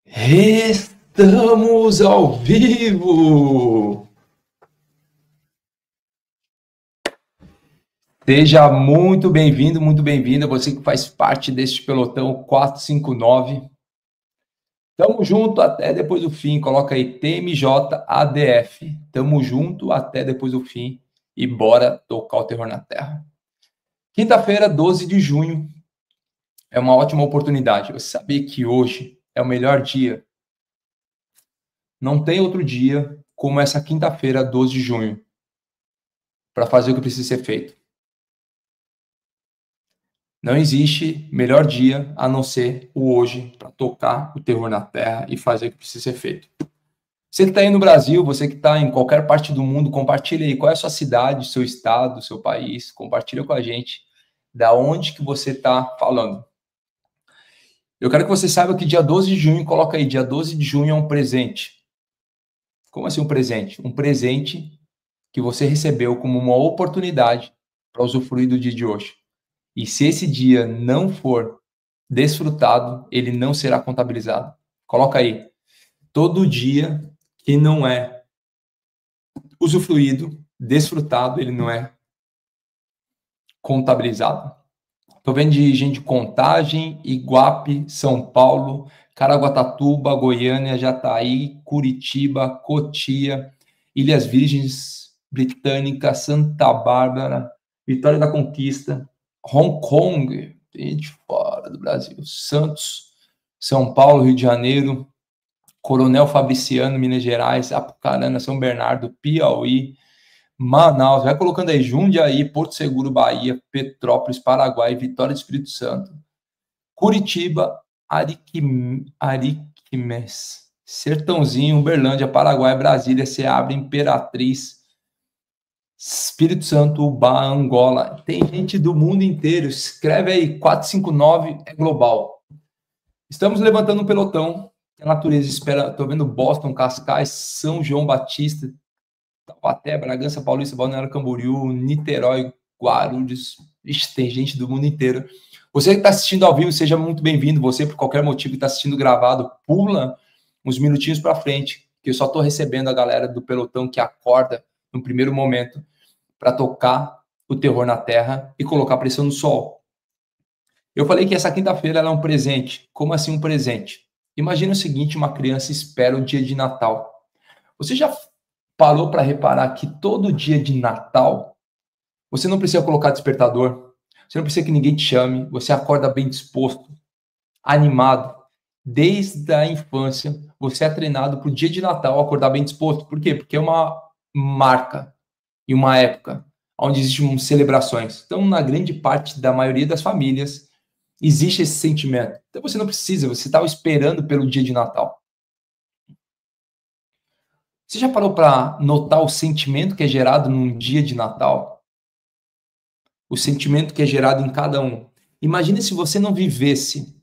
Estamos ao vivo! Seja muito bem-vindo, muito bem-vinda, você que faz parte deste pelotão 459. Tamo junto até depois do fim, coloca aí TMJ-ADF. Tamo junto até depois do fim e bora tocar o terror na terra. Quinta-feira, 12 de junho, é uma ótima oportunidade. Você sabia que hoje é o melhor dia? Não tem outro dia como essa quinta-feira, 12 de junho, para fazer o que precisa ser feito. Não existe melhor dia a não ser o hoje para tocar o terror na terra e fazer o que precisa ser feito. Você que está aí no Brasil, você que está em qualquer parte do mundo, compartilha aí qual é a sua cidade, seu estado, seu país, compartilha com a gente da onde que você está falando. Eu quero que você saiba que dia 12 de junho, coloca aí, dia 12 de junho é um presente. Como assim um presente? Um presente que você recebeu como uma oportunidade para usufruir do dia de hoje. E se esse dia não for desfrutado, ele não será contabilizado. Coloca aí. Todo dia que não é usufruído, desfrutado, ele não é contabilizado. Estou vendo de gente de Contagem, Iguape, São Paulo, Caraguatatuba, Goiânia, Jataí, Curitiba, Cotia, Ilhas Virgens Britânicas, Santa Bárbara, Vitória da Conquista, Hong Kong, gente fora do Brasil, Santos, São Paulo, Rio de Janeiro, Coronel Fabriciano, Minas Gerais, Apucarana, São Bernardo, Piauí, Manaus, vai colocando aí Jundiaí, Porto Seguro, Bahia, Petrópolis, Paraguai, Vitória do Espírito Santo, Curitiba, Ariquemes, Sertãozinho, Uberlândia, Paraguai, Brasília, Ceabra, Imperatriz, Espírito Santo, Ubá, Angola. Tem gente do mundo inteiro. Escreve aí, 459 é global. Estamos levantando um pelotão. A natureza espera. Estou vendo Boston, Cascais, São João Batista, Taubaté, Bragança Paulista, Balneário Camboriú, Niterói, Guarulhos. Ixi, tem gente do mundo inteiro. Você que está assistindo ao vivo, seja muito bem-vindo. Você, por qualquer motivo que está assistindo gravado, pula uns minutinhos para frente, que eu só estou recebendo a galera do pelotão que acorda no primeiro momento para tocar o terror na terra e colocar pressão no sol. Eu falei que essa quinta-feira é um presente. Como assim um presente? Imagina o seguinte, uma criança espera o dia de Natal. Você já parou para reparar que todo dia de Natal, você não precisa colocar despertador, você não precisa que ninguém te chame, você acorda bem disposto, animado. Desde a infância, você é treinado para o dia de Natal acordar bem disposto. Por quê? Porque é uma marca e uma época onde existem celebrações. Então, na grande parte da maioria das famílias, existe esse sentimento. Então, você não precisa, você estava esperando pelo dia de Natal. Você já parou para notar o sentimento que é gerado num dia de Natal? O sentimento que é gerado em cada um. Imagine se você não vivesse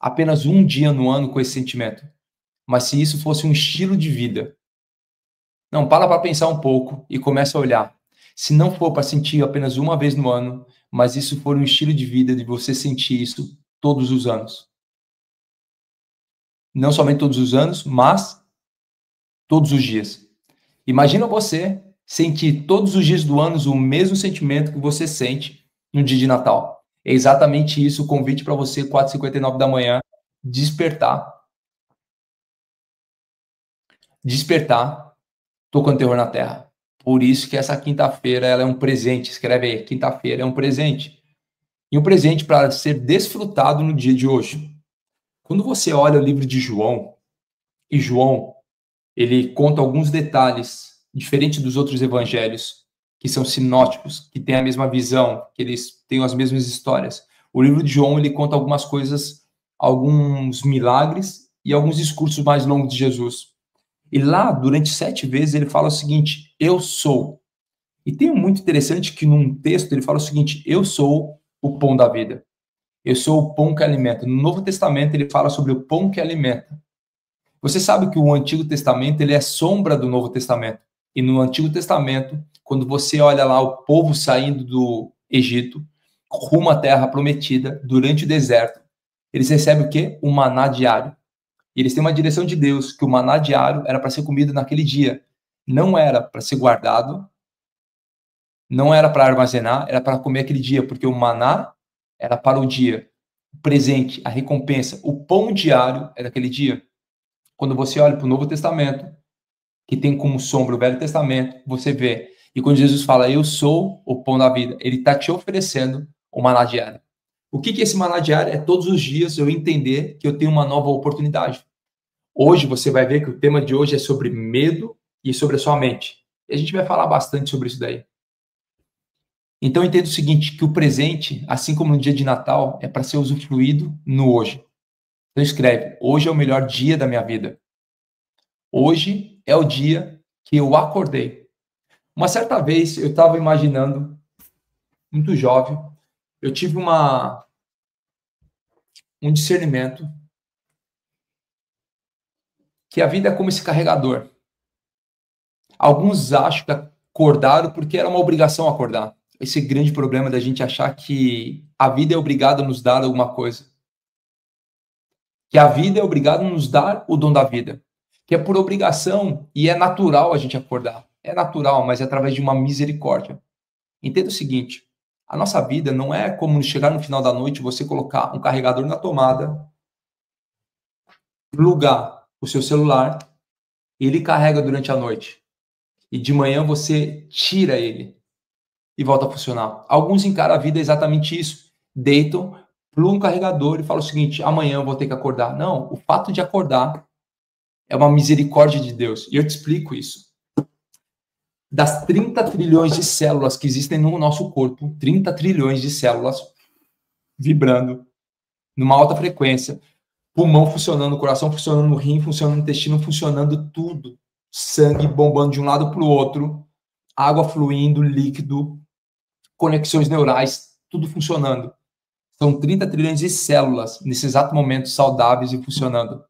apenas um dia no ano com esse sentimento, mas se isso fosse um estilo de vida. Não, para pensar um pouco e começa a olhar. Se não for para sentir apenas uma vez no ano, mas isso for um estilo de vida de você sentir isso todos os anos. Não somente todos os anos, mas todos os dias. Imagina você sentir todos os dias do ano o mesmo sentimento que você sente no dia de Natal. É exatamente isso o convite para você, 4h59 da manhã, despertar. Despertar, tocando terror na terra. Por isso que essa quinta-feira ela é um presente. Escreve aí, quinta-feira é um presente. E um presente para ser desfrutado no dia de hoje. Quando você olha o livro de João, e João, ele conta alguns detalhes, diferente dos outros evangelhos, que são sinóticos, que têm a mesma visão, que eles têm as mesmas histórias. O livro de João, ele conta algumas coisas, alguns milagres e alguns discursos mais longos de Jesus. E lá, durante 7 vezes, ele fala o seguinte, eu sou. E tem um muito interessante que num texto ele fala o seguinte, eu sou o pão da vida. Eu sou o pão que alimenta. No Novo Testamento ele fala sobre o pão que alimenta. Você sabe que o Antigo Testamento ele é sombra do Novo Testamento. E no Antigo Testamento, quando você olha lá o povo saindo do Egito, rumo à terra prometida, durante o deserto, eles recebem o quê? Um maná diário. E eles têm uma direção de Deus, que o maná diário era para ser comido naquele dia. Não era para ser guardado, não era para armazenar, era para comer aquele dia, porque o maná era para o dia. O presente, a recompensa, o pão diário era aquele dia. Quando você olha para o Novo Testamento, que tem como sombra o Velho Testamento, você vê. E quando Jesus fala, eu sou o pão da vida, ele está te oferecendo o maná diário. O que é esse maná diário? É todos os dias eu entender que eu tenho uma nova oportunidade. Hoje você vai ver que o tema de hoje é sobre medo e sobre a sua mente. E a gente vai falar bastante sobre isso daí. Então entenda o seguinte, que o presente, assim como no dia de Natal, é para ser usufruído no hoje. Então escreve, hoje é o melhor dia da minha vida. Hoje é o dia que eu acordei. Uma certa vez eu estava imaginando, muito jovem, eu tive um discernimento que a vida é como esse carregador. Alguns acham que acordaram porque era uma obrigação acordar. Esse grande problema da gente achar que a vida é obrigada a nos dar alguma coisa. Que a vida é obrigada a nos dar o dom da vida. Que é por obrigação e é natural a gente acordar. É natural, mas é através de uma misericórdia. Entenda o seguinte, a nossa vida não é como chegar no final da noite, você colocar um carregador na tomada, plugar o seu celular, e ele carrega durante a noite. E de manhã você tira ele e volta a funcionar. Alguns encaram a vida exatamente isso. Deitam, plugam um carregador e falam o seguinte, amanhã eu vou ter que acordar. Não, o fato de acordar é uma misericórdia de Deus. E eu te explico isso. Das 30 trilhões de células que existem no nosso corpo, 30 trilhões de células vibrando numa alta frequência, pulmão funcionando, coração funcionando, rim funcionando, intestino funcionando, tudo. Sangue bombando de um lado para o outro, água fluindo, líquido, conexões neurais, tudo funcionando. São 30 trilhões de células nesse exato momento saudáveis e funcionando.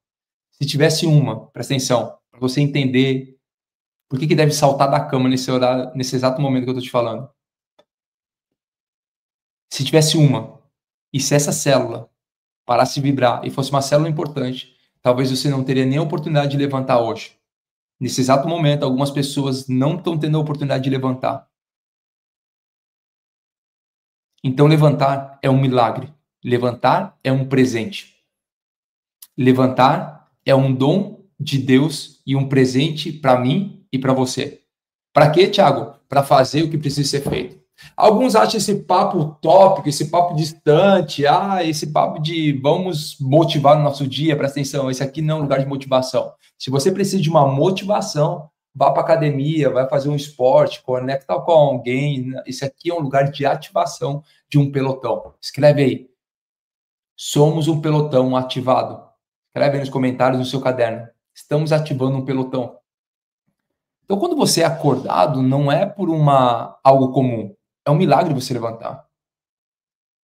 Se tivesse uma, presta atenção, para você entender por que deve saltar da cama nesse horário, nesse exato momento que eu estou te falando. Se tivesse uma, e se essa célula parasse de vibrar e fosse uma célula importante, talvez você não teria nem a oportunidade de levantar hoje. Nesse exato momento, algumas pessoas não estão tendo a oportunidade de levantar. Então, levantar é um milagre. Levantar é um presente. Levantar é um dom de Deus e um presente para mim e para você. Para quê, Thiago? Para fazer o que precisa ser feito. Alguns acham esse papo utópico, esse papo distante, esse papo de vamos motivar no nosso dia, presta atenção, esse aqui não é um lugar de motivação. Se você precisa de uma motivação, vá para academia, vai fazer um esporte, conecta com alguém, esse aqui é um lugar de ativação de um pelotão. Escreve aí. Somos um pelotão ativado. Escreve aí nos comentários no seu caderno. Estamos ativando um pelotão. Então, quando você é acordado, não é por algo comum. É um milagre você levantar.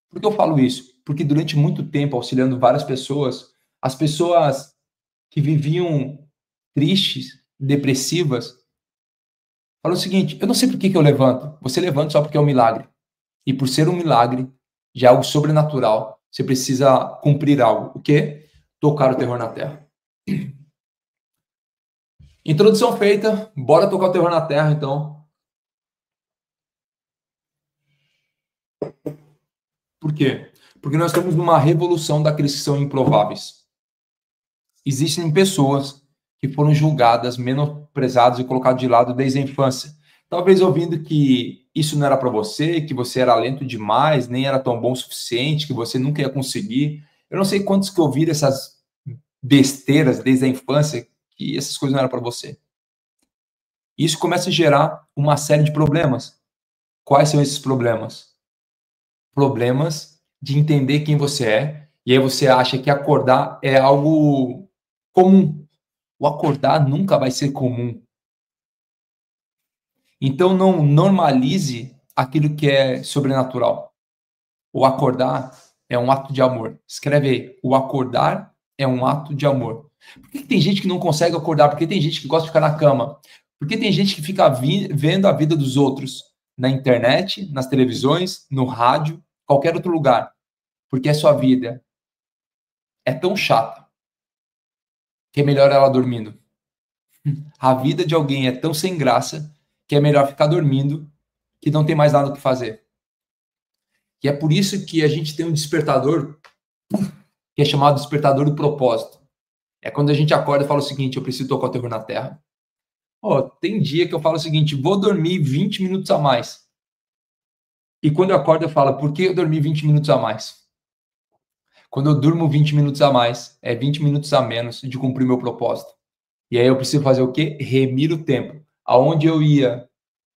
Por que eu falo isso? Porque durante muito tempo, auxiliando várias pessoas, as pessoas que viviam tristes, depressivas, falam o seguinte, eu não sei por que eu levanto. Você levanta só porque é um milagre. E por ser um milagre, de algo sobrenatural, você precisa cumprir algo. O quê? Tocar o terror na terra. Introdução feita, bora tocar o terror na terra, então. Por quê? Porque nós estamos numa revolução daqueles que são improváveis. Existem pessoas que foram julgadas, menosprezadas e colocadas de lado desde a infância. Talvez ouvindo que isso não era para você, que você era lento demais, nem era tão bom o suficiente, que você nunca ia conseguir. Eu não sei quantos que ouviram essas besteiras desde a infância, que essas coisas não eram para você. Isso começa a gerar uma série de problemas. Quais são esses problemas? Problemas de entender quem você é, e aí você acha que acordar é algo comum. O acordar nunca vai ser comum. Então não normalize aquilo que é sobrenatural. O acordar é um ato de amor. Escreve aí, o acordar é um ato de amor. Por que tem gente que não consegue acordar? Por que tem gente que gosta de ficar na cama? Por que tem gente que fica vendo a vida dos outros na internet, nas televisões, no rádio, qualquer outro lugar? Porque a sua vida é tão chata, que é melhor ela dormindo. A vida de alguém é tão sem graça que é melhor ficar dormindo, que não tem mais nada o que fazer. E é por isso que a gente tem um despertador, que é chamado despertador do propósito. É quando a gente acorda e fala o seguinte: eu preciso tocar o terror na terra. Tem dia que eu falo o seguinte: vou dormir 20 minutos a mais. E quando eu acordo, eu falo: por que eu dormi 20 minutos a mais? Quando eu durmo 20 minutos a mais, é 20 minutos a menos de cumprir meu propósito. E aí eu preciso fazer o quê? Remir o tempo. Aonde eu ia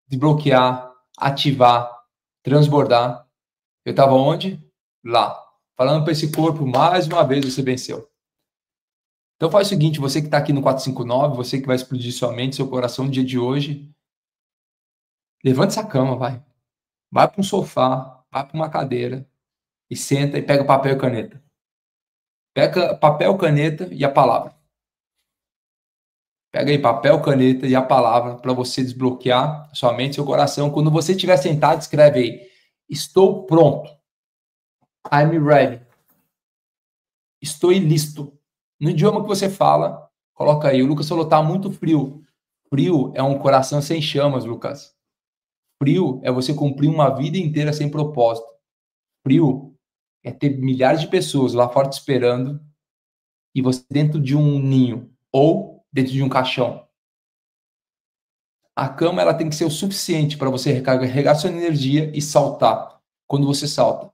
desbloquear, ativar, transbordar, eu estava onde? Lá. Falando para esse corpo, mais uma vez você venceu. Então faz o seguinte: você que está aqui no 459, você que vai explodir sua mente, seu coração no dia de hoje, levanta essa cama, vai. Vai para um sofá, vai para uma cadeira e senta e pega papel e caneta. Pega papel, caneta e a palavra. Pega aí papel, caneta e a palavra para você desbloquear sua mente, seu coração. Quando você estiver sentado, escreve aí: estou pronto. I'm ready. Estou listo. No idioma que você fala, coloca aí. O Lucas falou: tá muito frio. Frio é um coração sem chamas, Lucas. Frio é você cumprir uma vida inteira sem propósito. Frio é ter milhares de pessoas lá fora te esperando e você dentro de um ninho ou dentro de um caixão. A cama ela tem que ser o suficiente para você recarregar sua energia e saltar. Quando você salta,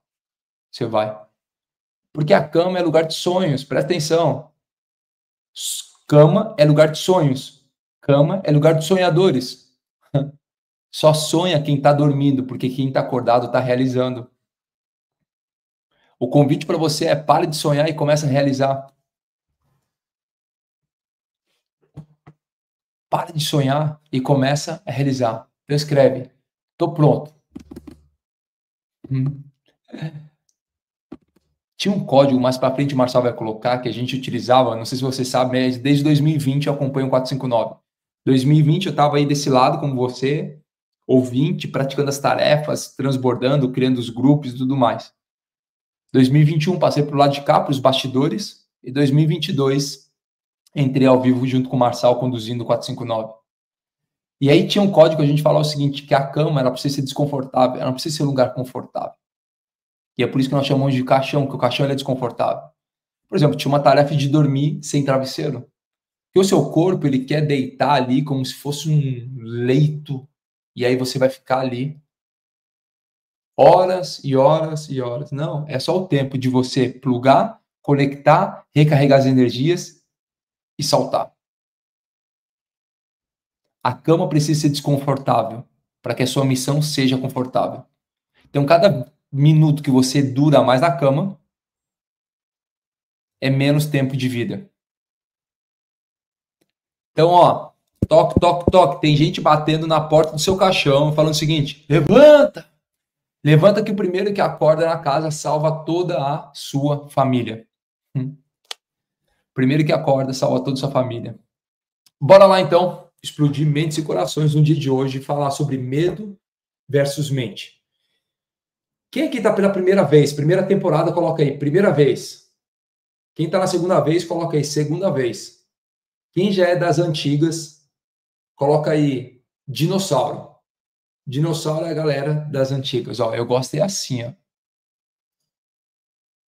você vai. Porque a cama é lugar de sonhos, presta atenção. Cama é lugar de sonhos. Cama é lugar de sonhadores. Só sonha quem está dormindo, porque quem está acordado está realizando. O convite para você é: pare de sonhar e comece a realizar. Para de sonhar e começa a realizar. Então escreve: estou pronto. Tinha um código mais para frente, o Marçal vai colocar, que a gente utilizava, não sei se você sabe, mas desde 2020 eu acompanho o 459. 2020 eu estava aí desse lado, como você, ouvinte, praticando as tarefas, transbordando, criando os grupos e tudo mais. 2021 passei para o lado de cá, para os bastidores, e 2022 entrei ao vivo junto com o Marçal, conduzindo o 459. E aí tinha um código que a gente falava o seguinte, que a cama ela precisa ser desconfortável, ela não precisa ser um lugar confortável. E é por isso que nós chamamos de caixão, que o caixão ele é desconfortável. Por exemplo, tinha uma tarefa de dormir sem travesseiro. Porque o seu corpo ele quer deitar ali como se fosse um leito, e aí você vai ficar ali horas e horas e horas. Não, é só o tempo de você plugar, conectar, recarregar as energias e saltar. A cama precisa ser desconfortável para que a sua missão seja confortável. Então, cada minuto que você dura mais na cama é menos tempo de vida. Então, ó, toque, toque, toque. Tem gente batendo na porta do seu caixão, falando o seguinte: levanta! Levanta que o primeiro que acorda na casa salva toda a sua família. Primeiro que acorda salva toda a sua família. Bora lá, então, explodir mentes e corações no dia de hoje e falar sobre medo versus mente. Quem aqui está pela primeira vez? Primeira temporada, coloca aí, primeira vez. Quem está na segunda vez, coloca aí, segunda vez. Quem já é das antigas, coloca aí, dinossauro. Dinossauro é a galera das antigas. Ó, eu gosto é assim, ó.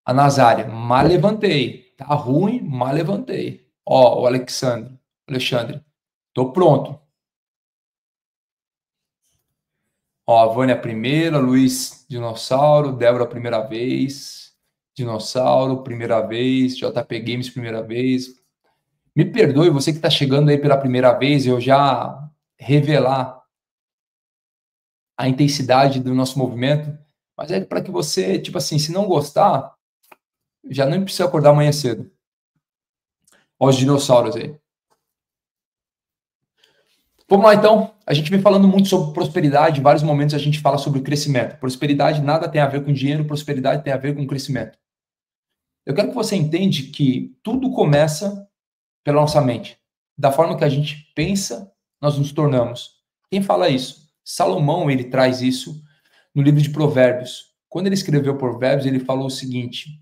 A Nazária, mas levantei. Tá ruim, mas levantei. Ó, o Alexandre, tô pronto. Ó, a Vânia primeira, Luiz, dinossauro, Débora primeira vez, dinossauro, primeira vez, JP Games primeira vez. Me perdoe, você que está chegando aí pela primeira vez, eu já revelar a intensidade do nosso movimento, mas é para que você, tipo assim, se não gostar, já nem precisa acordar amanhã cedo. Ó os dinossauros aí. Vamos lá, então. A gente vem falando muito sobre prosperidade, em vários momentos a gente fala sobre crescimento. Prosperidade nada tem a ver com dinheiro, prosperidade tem a ver com crescimento. Eu quero que você entenda que tudo começa pela nossa mente. Da forma que a gente pensa, nós nos tornamos. Quem fala isso? Salomão, ele traz isso no livro de Provérbios. Quando ele escreveu Provérbios, ele falou o seguinte: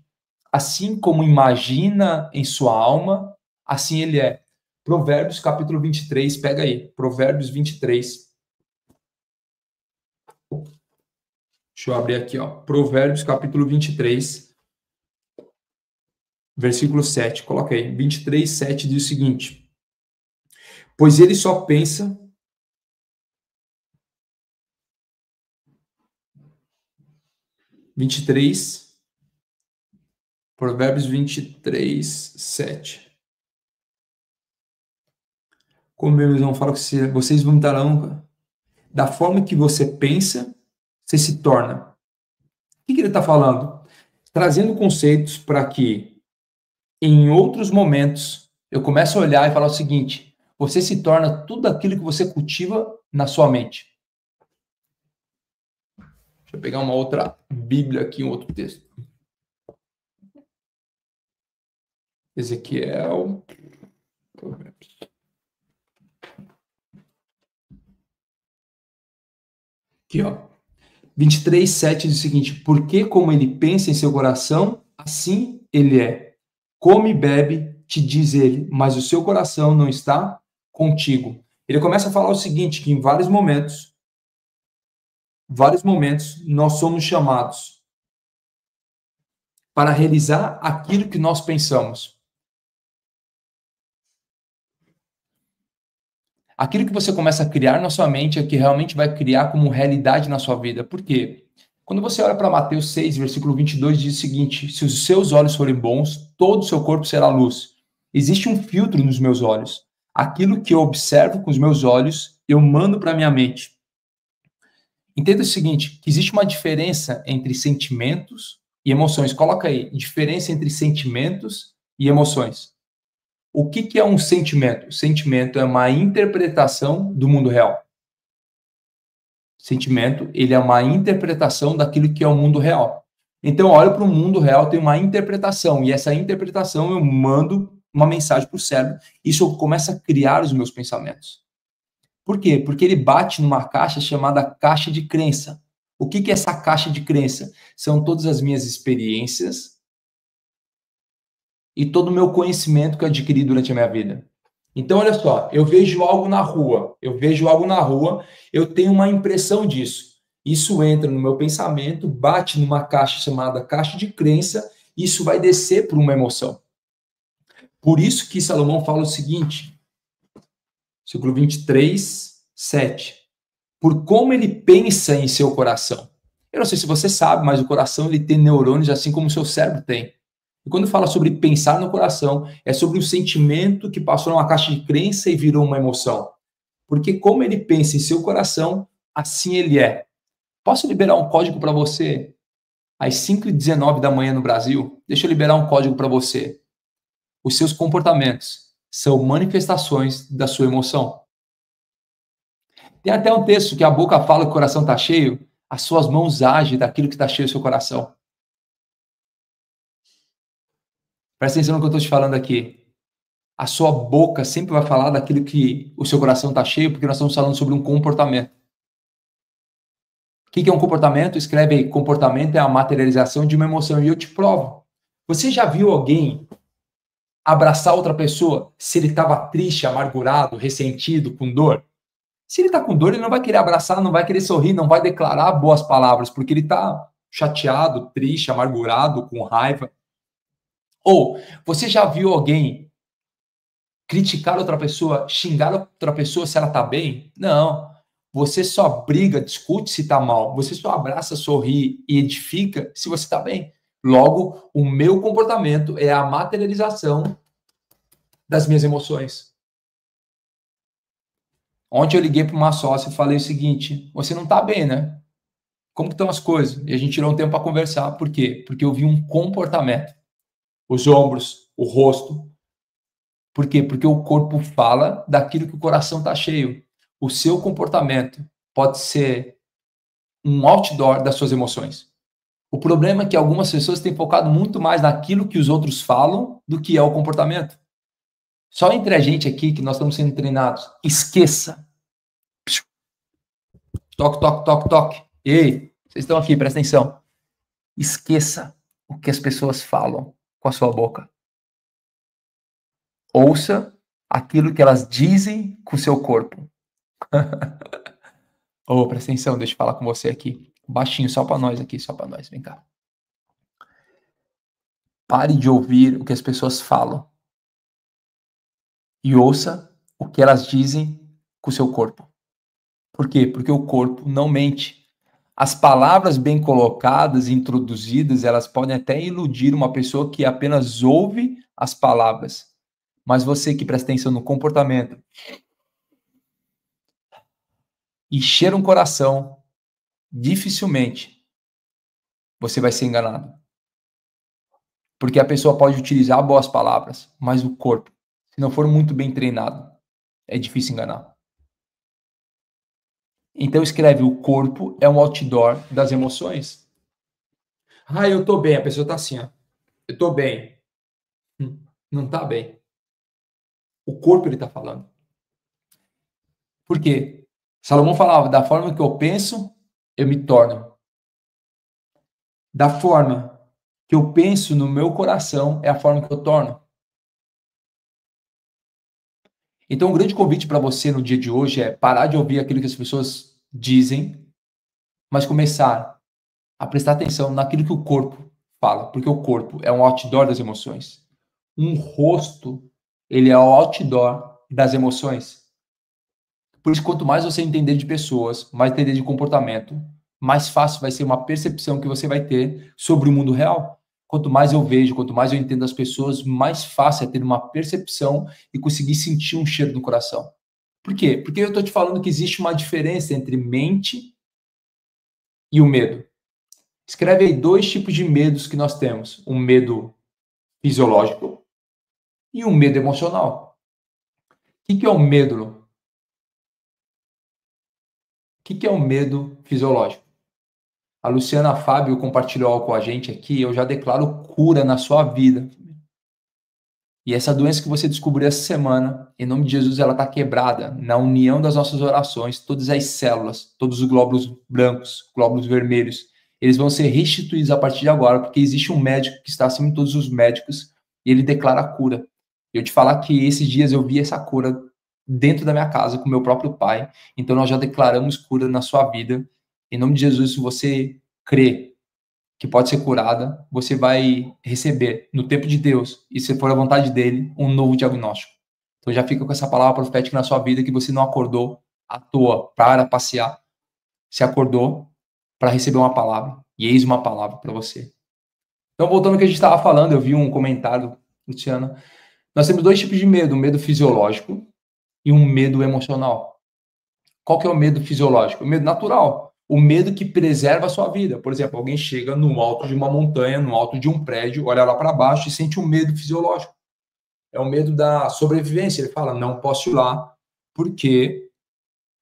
assim como imagina em sua alma, assim ele é. Provérbios capítulo 23, pega aí, Provérbios 23. Deixa eu abrir aqui, ó. Provérbios capítulo 23, versículo 7. Coloca aí. 23, 7 diz o seguinte: pois ele só pensa. Provérbios 23, 7. Como meu irmão fala que vocês vomitarão da forma que você pensa, você se torna. O que ele está falando? Trazendo conceitos para que, em outros momentos, eu comece a olhar e falar o seguinte: você se torna tudo aquilo que você cultiva na sua mente. Deixa eu pegar uma outra Bíblia aqui, um outro texto. Ezequiel. Aqui, ó. 23, 7 diz o seguinte: porque como ele pensa em seu coração, assim ele é. Come e bebe, te diz ele, mas o seu coração não está contigo. Ele começa a falar o seguinte, que em vários momentos, nós somos chamados para realizar aquilo que nós pensamos. Aquilo que você começa a criar na sua mente é que realmente vai criar como realidade na sua vida. Por quê? Quando você olha para Mateus 6, versículo 22, diz o seguinte: se os seus olhos forem bons, todo o seu corpo será luz. Existe um filtro nos meus olhos. Aquilo que eu observo com os meus olhos, eu mando para minha mente. Entenda o seguinte, que existe uma diferença entre sentimentos e emoções. Coloca aí, diferença entre sentimentos e emoções. O que é um sentimento? Sentimento é uma interpretação do mundo real. Sentimento, ele é uma interpretação daquilo que é o mundo real. Então, eu olho para o mundo real, tem uma interpretação, e essa interpretação eu mando uma mensagem para o cérebro, isso começa a criar os meus pensamentos. Por quê? Porque ele bate numa caixa chamada caixa de crença. O que é essa caixa de crença? São todas as minhas experiências e todo o meu conhecimento que eu adquiri durante a minha vida. Então, olha só, eu vejo algo na rua, eu tenho uma impressão disso. Isso entra no meu pensamento, bate numa caixa chamada caixa de crença, e isso vai descer por uma emoção. Por isso que Salomão fala o seguinte, versículo 23, 7. Por como ele pensa em seu coração. Eu não sei se você sabe, mas o coração ele tem neurônios assim como o seu cérebro tem. E quando fala sobre pensar no coração, é sobre um sentimento que passou numa caixa de crença e virou uma emoção. Porque como ele pensa em seu coração, assim ele é. Posso liberar um código para você? Às 5h19 da manhã no Brasil, deixa eu liberar um código para você. Os seus comportamentos são manifestações da sua emoção. Tem até um texto que a boca fala que o coração está cheio, as suas mãos agem daquilo que está cheio do seu coração. Presta atenção no que eu estou te falando aqui. A sua boca sempre vai falar daquilo que o seu coração está cheio, porque nós estamos falando sobre um comportamento. O que é um comportamento? Escreve aí, comportamento é a materialização de uma emoção, e eu te provo. Você já viu alguém abraçar outra pessoa se ele estava triste, amargurado, ressentido, com dor? Se ele está com dor, ele não vai querer abraçar, não vai querer sorrir, não vai declarar boas palavras, porque ele está chateado, triste, amargurado, com raiva. Ou você já viu alguém criticar outra pessoa, xingar outra pessoa se ela está bem? Não. Você só briga, discute se está mal. Você só abraça, sorri e edifica se você está bem. Logo, o meu comportamento é a materialização das minhas emoções. Ontem eu liguei para uma sócia e falei o seguinte: você não está bem, né? Como que estão as coisas? E a gente tirou um tempo para conversar. Por quê? Porque eu vi um comportamento. Os ombros, o rosto. Por quê? Porque o corpo fala daquilo que o coração está cheio. O seu comportamento pode ser um outdoor das suas emoções. O problema é que algumas pessoas têm focado muito mais naquilo que os outros falam do que é o comportamento. Só entre a gente aqui que nós estamos sendo treinados. Esqueça. Toque, toque, toque, toque. Ei, vocês estão aqui, presta atenção. Esqueça o que as pessoas falam com a sua boca. Ouça aquilo que elas dizem com o seu corpo. Ô, presta atenção, deixa eu falar com você aqui. Baixinho, só para nós aqui, só para nós. Vem cá. Pare de ouvir o que as pessoas falam. E ouça o que elas dizem com o seu corpo. Por quê? Porque o corpo não mente. As palavras bem colocadas, introduzidas, elas podem até iludir uma pessoa que apenas ouve as palavras. Mas você que presta atenção no comportamento e cheira um coração, dificilmente você vai ser enganado. Porque a pessoa pode utilizar boas palavras, mas o corpo, se não for muito bem treinado, é difícil enganar. Então escreve, o corpo é um outdoor das emoções. Ah, eu tô bem, a pessoa tá assim, ó. Eu tô bem. Não tá bem. O corpo ele tá falando. Por quê? Salomão falava, da forma que eu penso, eu me torno. Da forma que eu penso no meu coração, é a forma que eu torno. Então, um grande convite para você no dia de hoje é parar de ouvir aquilo que as pessoas dizem, mas começar a prestar atenção naquilo que o corpo fala, porque o corpo é um outdoor das emoções. Um rosto, ele é o outdoor das emoções. Por isso, quanto mais você entender de pessoas, mais entender de comportamento, mais fácil vai ser uma percepção que você vai ter sobre o mundo real. Quanto mais eu vejo, quanto mais eu entendo as pessoas, mais fácil é ter uma percepção e conseguir sentir um cheiro no coração. Por quê? Porque eu estou te falando que existe uma diferença entre mente e o medo. Escreve aí 2 tipos de medos que nós temos. Um medo fisiológico e um medo emocional. O que é o medo? O que é o medo fisiológico? A Luciana Fábio compartilhou algo com a gente aqui, eu já declaro cura na sua vida. E essa doença que você descobriu essa semana, em nome de Jesus, ela está quebrada na união das nossas orações, todas as células, todos os glóbulos brancos, glóbulos vermelhos, eles vão ser restituídos a partir de agora, porque existe um médico que está acima de todos os médicos e ele declara a cura. Eu te falar que esses dias eu vi essa cura dentro da minha casa com meu próprio pai, então nós já declaramos cura na sua vida. Em nome de Jesus, se você crê que pode ser curada, você vai receber, no tempo de Deus, e se for a vontade dele, um novo diagnóstico. Então já fica com essa palavra profética na sua vida, que você não acordou à toa para passear. Você acordou para receber uma palavra, e eis uma palavra para você. Então, voltando ao que a gente estava falando, eu vi um comentário, Luciana. Nós temos 2 tipos de medo, um medo fisiológico e um medo emocional. Qual que é o medo fisiológico? O medo natural. O medo que preserva a sua vida. Por exemplo, alguém chega no alto de uma montanha, no alto de um prédio, olha lá para baixo e sente um medo fisiológico. É o medo da sobrevivência. Ele fala, não posso ir lá porque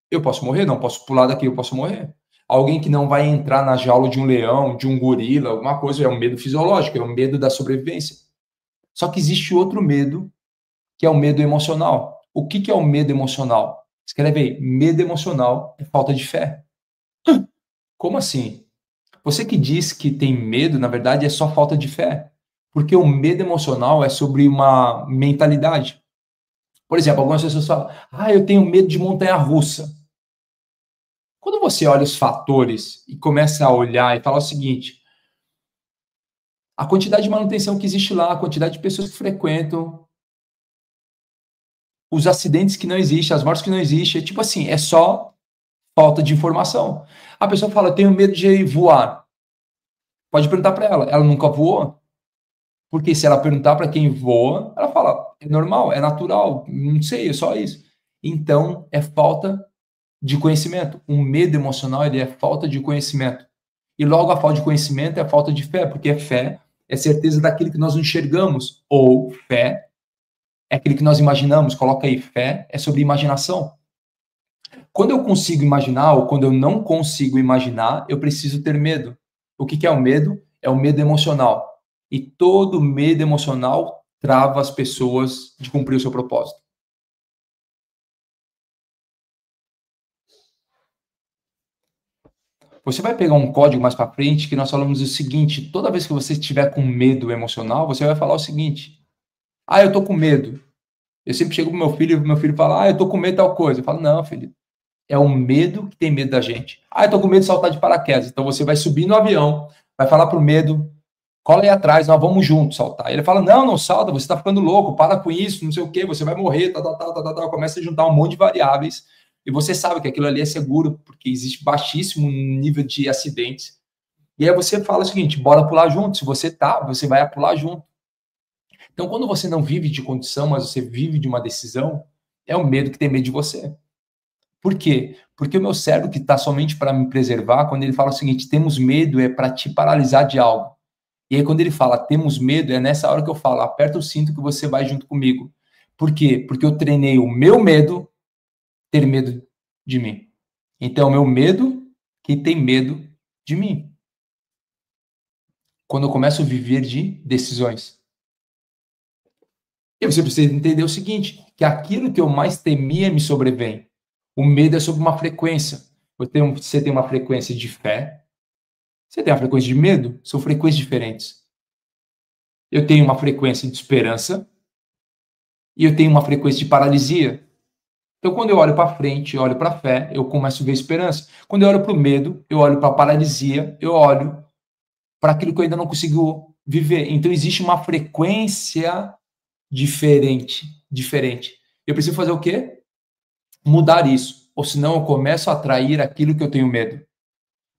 eu posso morrer, não posso pular daqui, eu posso morrer. Alguém que não vai entrar na jaula de um leão, de um gorila, alguma coisa, é um medo fisiológico, é o medo da sobrevivência. Só que existe outro medo, que é o medo emocional. O que é o medo emocional? Escreve aí, medo emocional é falta de fé. Como assim? Você que diz que tem medo, na verdade, é só falta de fé. Porque o medo emocional é sobre uma mentalidade. Por exemplo, algumas pessoas falam, eu tenho medo de montanha-russa. Quando você olha os fatores e começa a olhar e falar o seguinte, a quantidade de manutenção que existe lá, a quantidade de pessoas que frequentam, os acidentes que não existem, as mortes que não existem, tipo assim, é só falta de informação. A pessoa fala, eu tenho medo de voar. Pode perguntar para ela, ela nunca voou? Porque se ela perguntar para quem voa, ela fala, é normal, é natural, não sei, é só isso. Então, é falta de conhecimento. O medo emocional, ele é falta de conhecimento. E logo a falta de conhecimento é a falta de fé, porque fé é certeza daquilo que nós não enxergamos, ou fé é aquilo que nós imaginamos. Coloca aí, fé é sobre imaginação. Quando eu consigo imaginar, ou quando eu não consigo imaginar, eu preciso ter medo. O que é o medo? É o medo emocional. E todo medo emocional trava as pessoas de cumprir o seu propósito. Você vai pegar um código mais para frente que nós falamos o seguinte, toda vez que você estiver com medo emocional, você vai falar o seguinte, eu tô com medo. Eu sempre chego pro meu filho fala, eu tô com medo de tal coisa. Eu falo, não, filho, é o medo que tem medo da gente. Eu tô com medo de saltar de paraquedas. Então você vai subir no avião, vai falar pro medo, cola aí atrás, nós vamos juntos saltar. Ele fala, não salta, você tá ficando louco, para com isso, não sei o quê, você vai morrer, tal. Começa a juntar um monte de variáveis e você sabe que aquilo ali é seguro, porque existe baixíssimo nível de acidentes. E aí você fala o seguinte, bora pular junto. Se você você vai pular junto. Então, quando você não vive de condição, mas você vive de uma decisão, é o medo que tem medo de você. Por quê? Porque o meu cérebro, que está somente para me preservar, quando ele fala o seguinte, temos medo, é para te paralisar de algo. E aí, quando ele fala temos medo, é nessa hora que eu falo, aperta o cinto que você vai junto comigo. Por quê? Porque eu treinei o meu medo ter medo de mim. Então, o meu medo que tem medo de mim. Quando eu começo a viver de decisões. E você precisa entender o seguinte, que aquilo que eu mais temia me sobrevém. O medo é sobre uma frequência. Você tem uma frequência de fé, você tem uma frequência de medo, são frequências diferentes. Eu tenho uma frequência de esperança e eu tenho uma frequência de paralisia. Então, quando eu olho para frente, eu olho para a fé, eu começo a ver esperança. Quando eu olho para o medo, eu olho para a paralisia, eu olho para aquilo que eu ainda não consigo viver. Então, existe uma frequência diferente. Eu preciso fazer o quê? Mudar isso. Ou senão eu começo a atrair aquilo que eu tenho medo.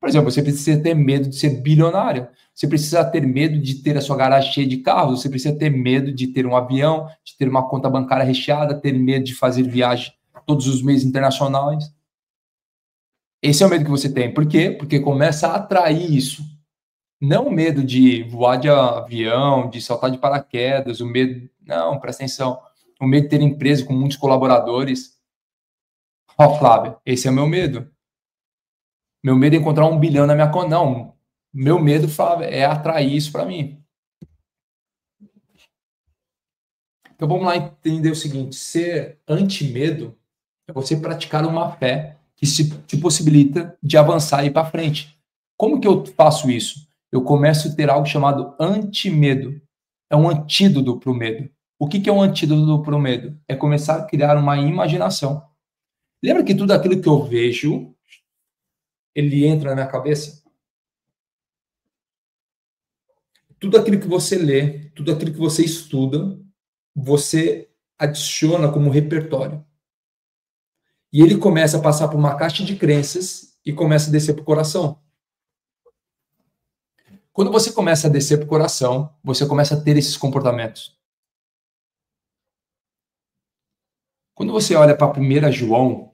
Por exemplo, você precisa ter medo de ser bilionário. Você precisa ter medo de ter a sua garagem cheia de carros. Você precisa ter medo de ter um avião, de ter uma conta bancária recheada, ter medo de fazer viagem todos os meses internacionais. Esse é o medo que você tem. Por quê? Porque começa a atrair isso. Não o medo de voar de avião, de saltar de paraquedas, o medo... Não, presta atenção. O medo de ter empresa com muitos colaboradores. Flávio, esse é o meu medo. Meu medo é encontrar 1 bilhão na minha conta. Não, meu medo, Flávio, é atrair isso para mim. Então vamos lá entender o seguinte: ser anti-medo é você praticar uma fé que te possibilita de avançar e ir para frente. Como que eu faço isso? Eu começo a ter algo chamado anti-medo. É um antídoto para o medo. O que é um antídoto para o medo? É começar a criar uma imaginação. Lembra que tudo aquilo que eu vejo, ele entra na minha cabeça? Tudo aquilo que você lê, tudo aquilo que você estuda, você adiciona como repertório. E ele começa a passar por uma caixa de crenças e começa a descer para o coração. Quando você começa a descer para o coração, você começa a ter esses comportamentos. Quando você olha para 1 João,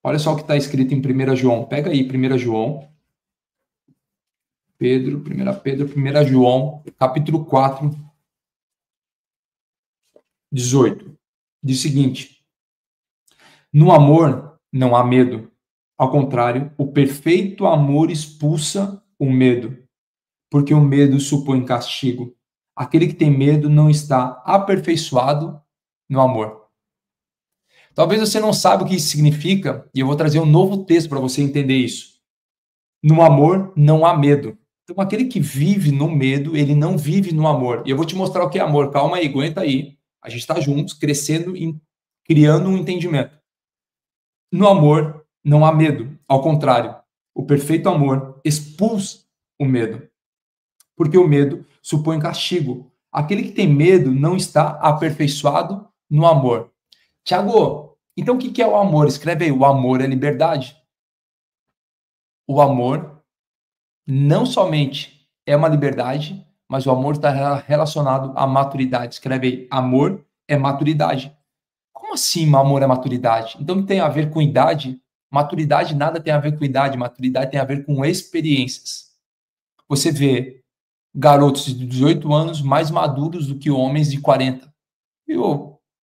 olha só o que está escrito em 1 João. Pega aí 1 João, 1 João, capítulo 4, 18. Diz o seguinte: no amor não há medo. Ao contrário, o perfeito amor expulsa o medo, porque o medo supõe castigo. Aquele que tem medo não está aperfeiçoado no amor. Talvez você não saiba o que isso significa, e eu vou trazer um novo texto para você entender isso. No amor não há medo. Então, aquele que vive no medo, ele não vive no amor. E eu vou te mostrar o que é amor. Calma aí, aguenta aí. A gente está juntos, crescendo e criando um entendimento. No amor não há medo. Ao contrário, o perfeito amor expulsa o medo. Porque o medo supõe castigo. Aquele que tem medo não está aperfeiçoado no amor. Tiago, então o que é o amor? Escreve aí, o amor é liberdade. O amor não somente é uma liberdade, mas o amor está relacionado à maturidade. Escreve aí, amor é maturidade. Como assim amor é maturidade? Então tem a ver com idade? Maturidade nada tem a ver com idade, maturidade tem a ver com experiências. Você vê garotos de 18 anos mais maduros do que homens de 40.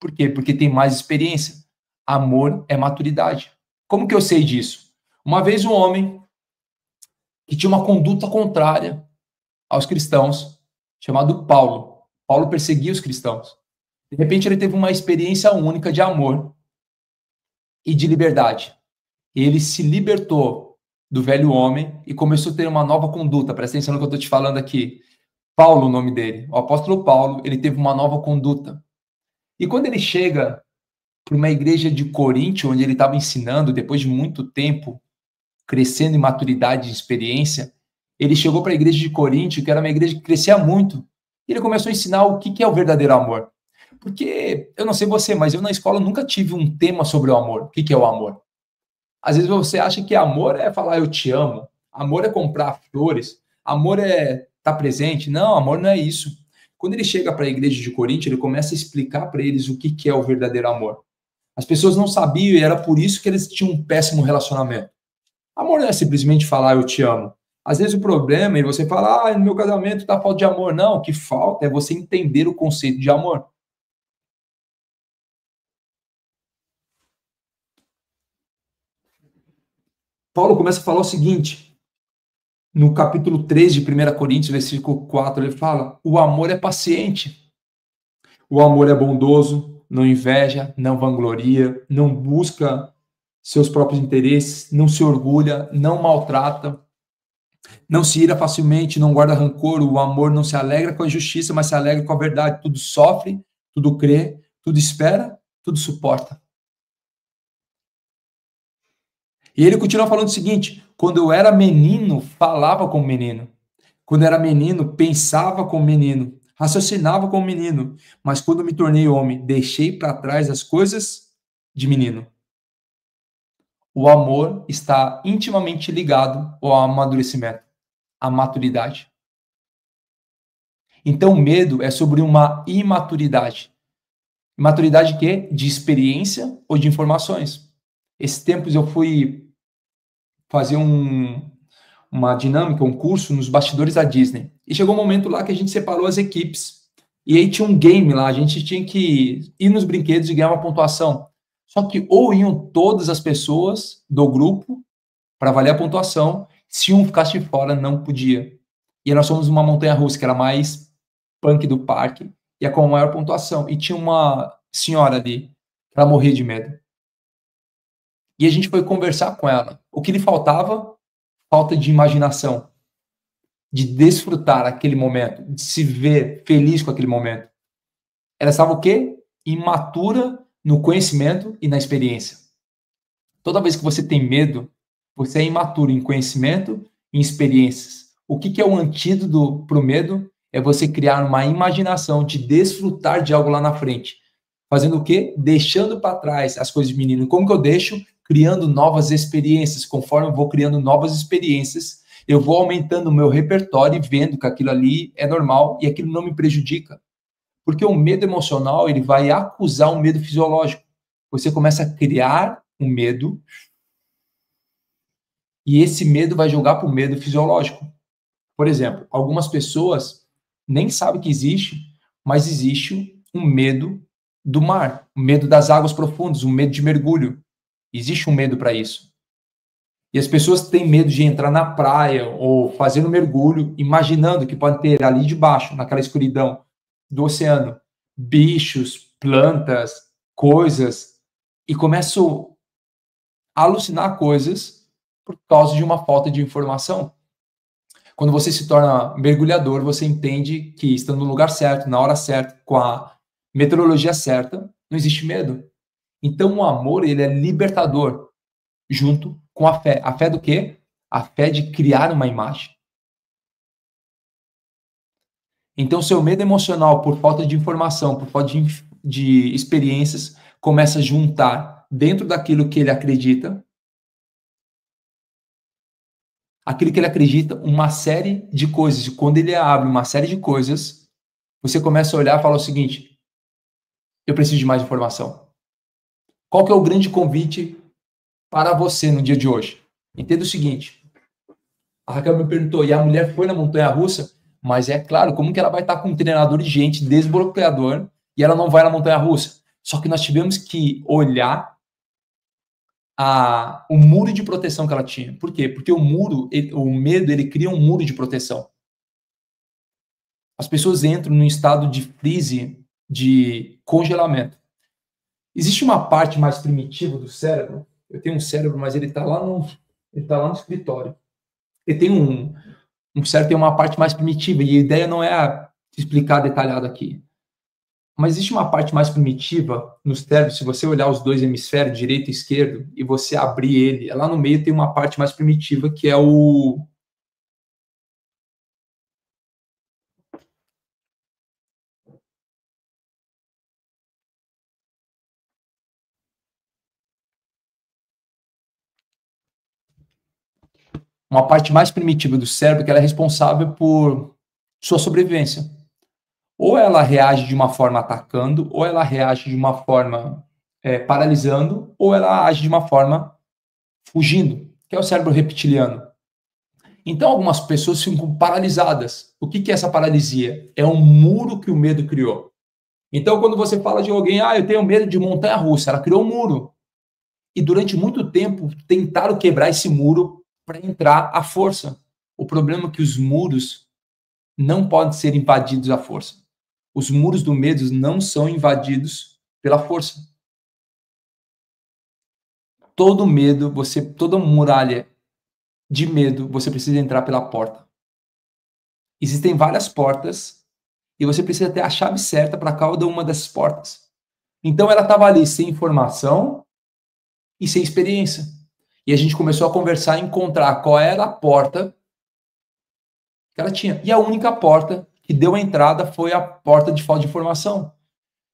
Por quê? Porque tem mais experiência. Amor é maturidade. Como que eu sei disso? Uma vez um homem que tinha uma conduta contrária aos cristãos, chamado Paulo. Paulo perseguia os cristãos. De repente ele teve uma experiência única de amor e de liberdade. Ele se libertou do velho homem e começou a ter uma nova conduta. Presta atenção no que eu estou te falando aqui. Paulo, o nome dele. O apóstolo Paulo, ele teve uma nova conduta. E quando ele chega para uma igreja de Corinto, onde ele estava ensinando, depois de muito tempo, crescendo em maturidade e experiência, ele chegou para a igreja de Corinto, que era uma igreja que crescia muito. E ele começou a ensinar o que é o verdadeiro amor. Porque, eu não sei você, mas eu na escola nunca tive um tema sobre o amor. O que é o amor? Às vezes você acha que amor é falar eu te amo, amor é comprar flores, amor é estar presente. Não, amor não é isso. Quando ele chega para a igreja de Corinto, ele começa a explicar para eles o que é o verdadeiro amor. As pessoas não sabiam e era por isso que eles tinham um péssimo relacionamento. Amor não é simplesmente falar eu te amo. Às vezes o problema é você falar, no meu casamento tá falta de amor. Não, o que falta é você entender o conceito de amor. Paulo começa a falar o seguinte, no capítulo 3 de 1 Coríntios, versículo 4, ele fala, o amor é paciente, o amor é bondoso, não inveja, não vangloria, não busca seus próprios interesses, não se orgulha, não maltrata, não se ira facilmente, não guarda rancor, o amor não se alegra com a injustiça, mas se alegra com a verdade. Tudo sofre, tudo crê, tudo espera, tudo suporta. E ele continua falando o seguinte, quando eu era menino, falava como menino. Quando eu era menino, pensava como menino, raciocinava como menino. Mas quando me tornei homem, deixei para trás as coisas de menino. O amor está intimamente ligado ao amadurecimento, à maturidade. Então, medo é sobre uma imaturidade. Imaturidade que? De experiência ou de informações. Esses tempos eu fui fazer uma dinâmica, um curso nos bastidores da Disney. E chegou um momento lá que a gente separou as equipes. E aí tinha um game lá, a gente tinha que ir nos brinquedos e ganhar uma pontuação. Só que ou iam todas as pessoas do grupo para valer a pontuação, se um ficasse de fora, não podia. E nós fomos uma montanha-russa, que era mais punk do parque, e é com a maior pontuação. E tinha uma senhora ali, que ela morria de medo. E a gente foi conversar com ela. O que lhe faltava? Falta de imaginação, de desfrutar aquele momento, de se ver feliz com aquele momento. Ela estava o quê? Imatura no conhecimento e na experiência. Toda vez que você tem medo, você é imaturo em conhecimento e em experiências. O que é o antídoto para o medo? É você criar uma imaginação de desfrutar de algo lá na frente. Fazendo o quê? Deixando para trás as coisas de menino. Como que eu deixo? Criando novas experiências. Conforme eu vou criando novas experiências, eu vou aumentando o meu repertório e vendo que aquilo ali é normal e aquilo não me prejudica. Porque o medo emocional, ele vai acusar um medo fisiológico. Você começa a criar um medo e esse medo vai jogar para o medo fisiológico. Por exemplo, algumas pessoas nem sabem que existe, mas existe um medo do mar, um medo das águas profundas, um medo de mergulho. Existe um medo para isso. E as pessoas têm medo de entrar na praia ou fazer um mergulho, imaginando que pode ter ali debaixo, naquela escuridão do oceano, bichos, plantas, coisas, e começam a alucinar coisas por causa de uma falta de informação. Quando você se torna mergulhador, você entende que estando no lugar certo, na hora certa, com a meteorologia certa, não existe medo. Então o amor, ele é libertador, junto com a fé. A fé do quê? A fé de criar uma imagem. Então seu medo emocional por falta de informação, por falta de experiências, começa a juntar dentro daquilo que ele acredita, aquilo que ele acredita, uma série de coisas. E quando ele abre uma série de coisas, você começa a olhar e falar o seguinte, eu preciso de mais informação. Qual que é o grande convite para você no dia de hoje? Entenda o seguinte, a Raquel me perguntou, e a mulher foi na montanha-russa? Mas é claro, como que ela vai estar com um treinador de gente, desbloqueador, e ela não vai na montanha-russa? Só que nós tivemos que olhar o muro de proteção que ela tinha. Por quê? Porque o medo, ele cria um muro de proteção. As pessoas entram num estado de freeze, de congelamento. Existe uma parte mais primitiva do cérebro. Eu tenho um cérebro, mas ele está lá no escritório. Ele tem um cérebro tem uma parte mais primitiva e a ideia não é explicar detalhado aqui. Mas existe uma parte mais primitiva no cérebro, se você olhar os dois hemisférios, direito e esquerdo, e você abrir ele, lá no meio tem uma parte mais primitiva que é uma parte mais primitiva do cérebro que ela é responsável por sua sobrevivência. Ou ela reage de uma forma atacando, ou ela reage de uma forma paralisando, ou ela age de uma forma fugindo, que é o cérebro reptiliano. Então, algumas pessoas ficam paralisadas. O que é essa paralisia? É um muro que o medo criou. Então, quando você fala de alguém, eu tenho medo de montanha-russa, ela criou um muro. E durante muito tempo tentaram quebrar esse muro para entrar à força. O problema é que os muros não podem ser invadidos à força. Os muros do medo não são invadidos pela força. Todo medo, toda muralha de medo, você precisa entrar pela porta. Existem várias portas e você precisa ter a chave certa para cada uma dessas portas. Então ela estava ali sem informação e sem experiência. E a gente começou a conversar e encontrar qual era a porta que ela tinha. E a única porta que deu a entrada foi a porta de falta de informação.